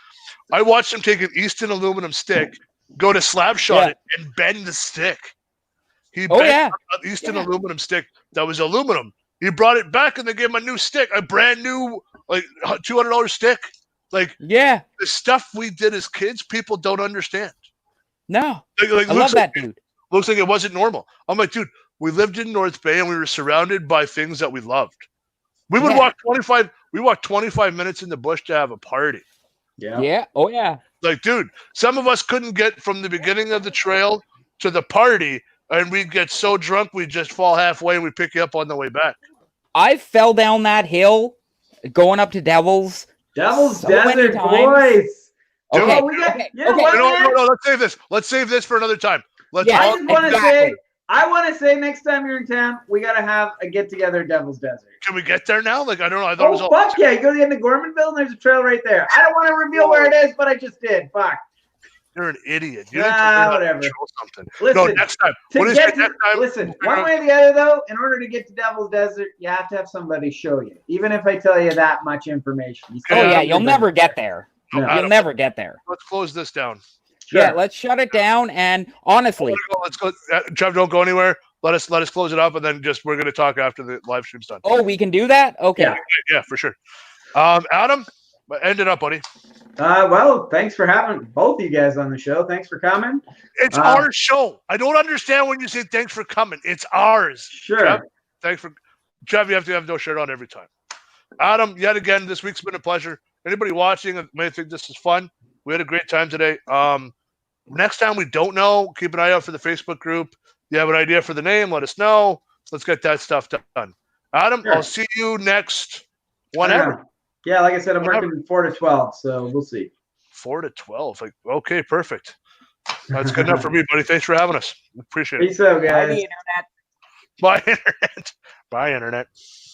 I watched him take an Easton aluminum stick, go to slab shot it, and bend the stick. He bent an Easton aluminum stick that was aluminum. He brought it back, and they gave him a new stick, a brand new like $200 stick. Like the stuff we did as kids, people don't understand. No, I love that dude. Looks like it wasn't normal. I'm like, dude, we lived in North Bay and we were surrounded by things that we loved. We would walk 25. We walked 25 minutes in the bush to have a party. Yeah. Yeah. Oh yeah. Like, dude, some of us couldn't get from the beginning of the trail to the party, and we'd get so drunk we'd just fall halfway and we'd pick you up on the way back. I fell down that hill going up to Devil's Desert, boys. Okay. No, let's save this. Let's save this for another time. I want to say next time you're in town, we got to have a get together at Devil's Desert. Can we get there now? Like, I don't know. I thought it was all. Fuck yeah. You go to the end of Gormanville and there's a trail right there. I don't want to reveal where it is, but I just did. Fuck. You're an idiot. You need to learn how to control something. Listen, no, next time. Listen, one way or the other, though, in order to get to Devil's Desert, you have to have somebody show you. Even if I tell you that much information. You'll never get there. No. You'll never get there. Let's close this down. Sure. Yeah, let's shut it down. And honestly, let's go. Trev, don't go anywhere. Let us close it up, and then we're going to talk after the live stream's done. Oh, we can do that? Okay. Yeah, for sure. Adam, end it up, buddy. Well, thanks for having both you guys on the show. Thanks for coming. It's our show. I don't understand when you say thanks for coming. It's ours. Sure. Trev, you have to have no shirt on every time. Adam, yet again, this week's been a pleasure. Anybody watching may think this is fun. We had a great time today. Next time we don't know, keep an eye out for the Facebook group. You have an idea for the name, let us know. Let's get that stuff done. Adam, I'll see you next whenever. Yeah, like I said, I'm working 4 to 12, so we'll see. 4 to 12. Okay, perfect. That's good enough for me, buddy. Thanks for having us. Appreciate it. Peace out, guys. Bye, Internet. Bye, Internet. Bye, Internet.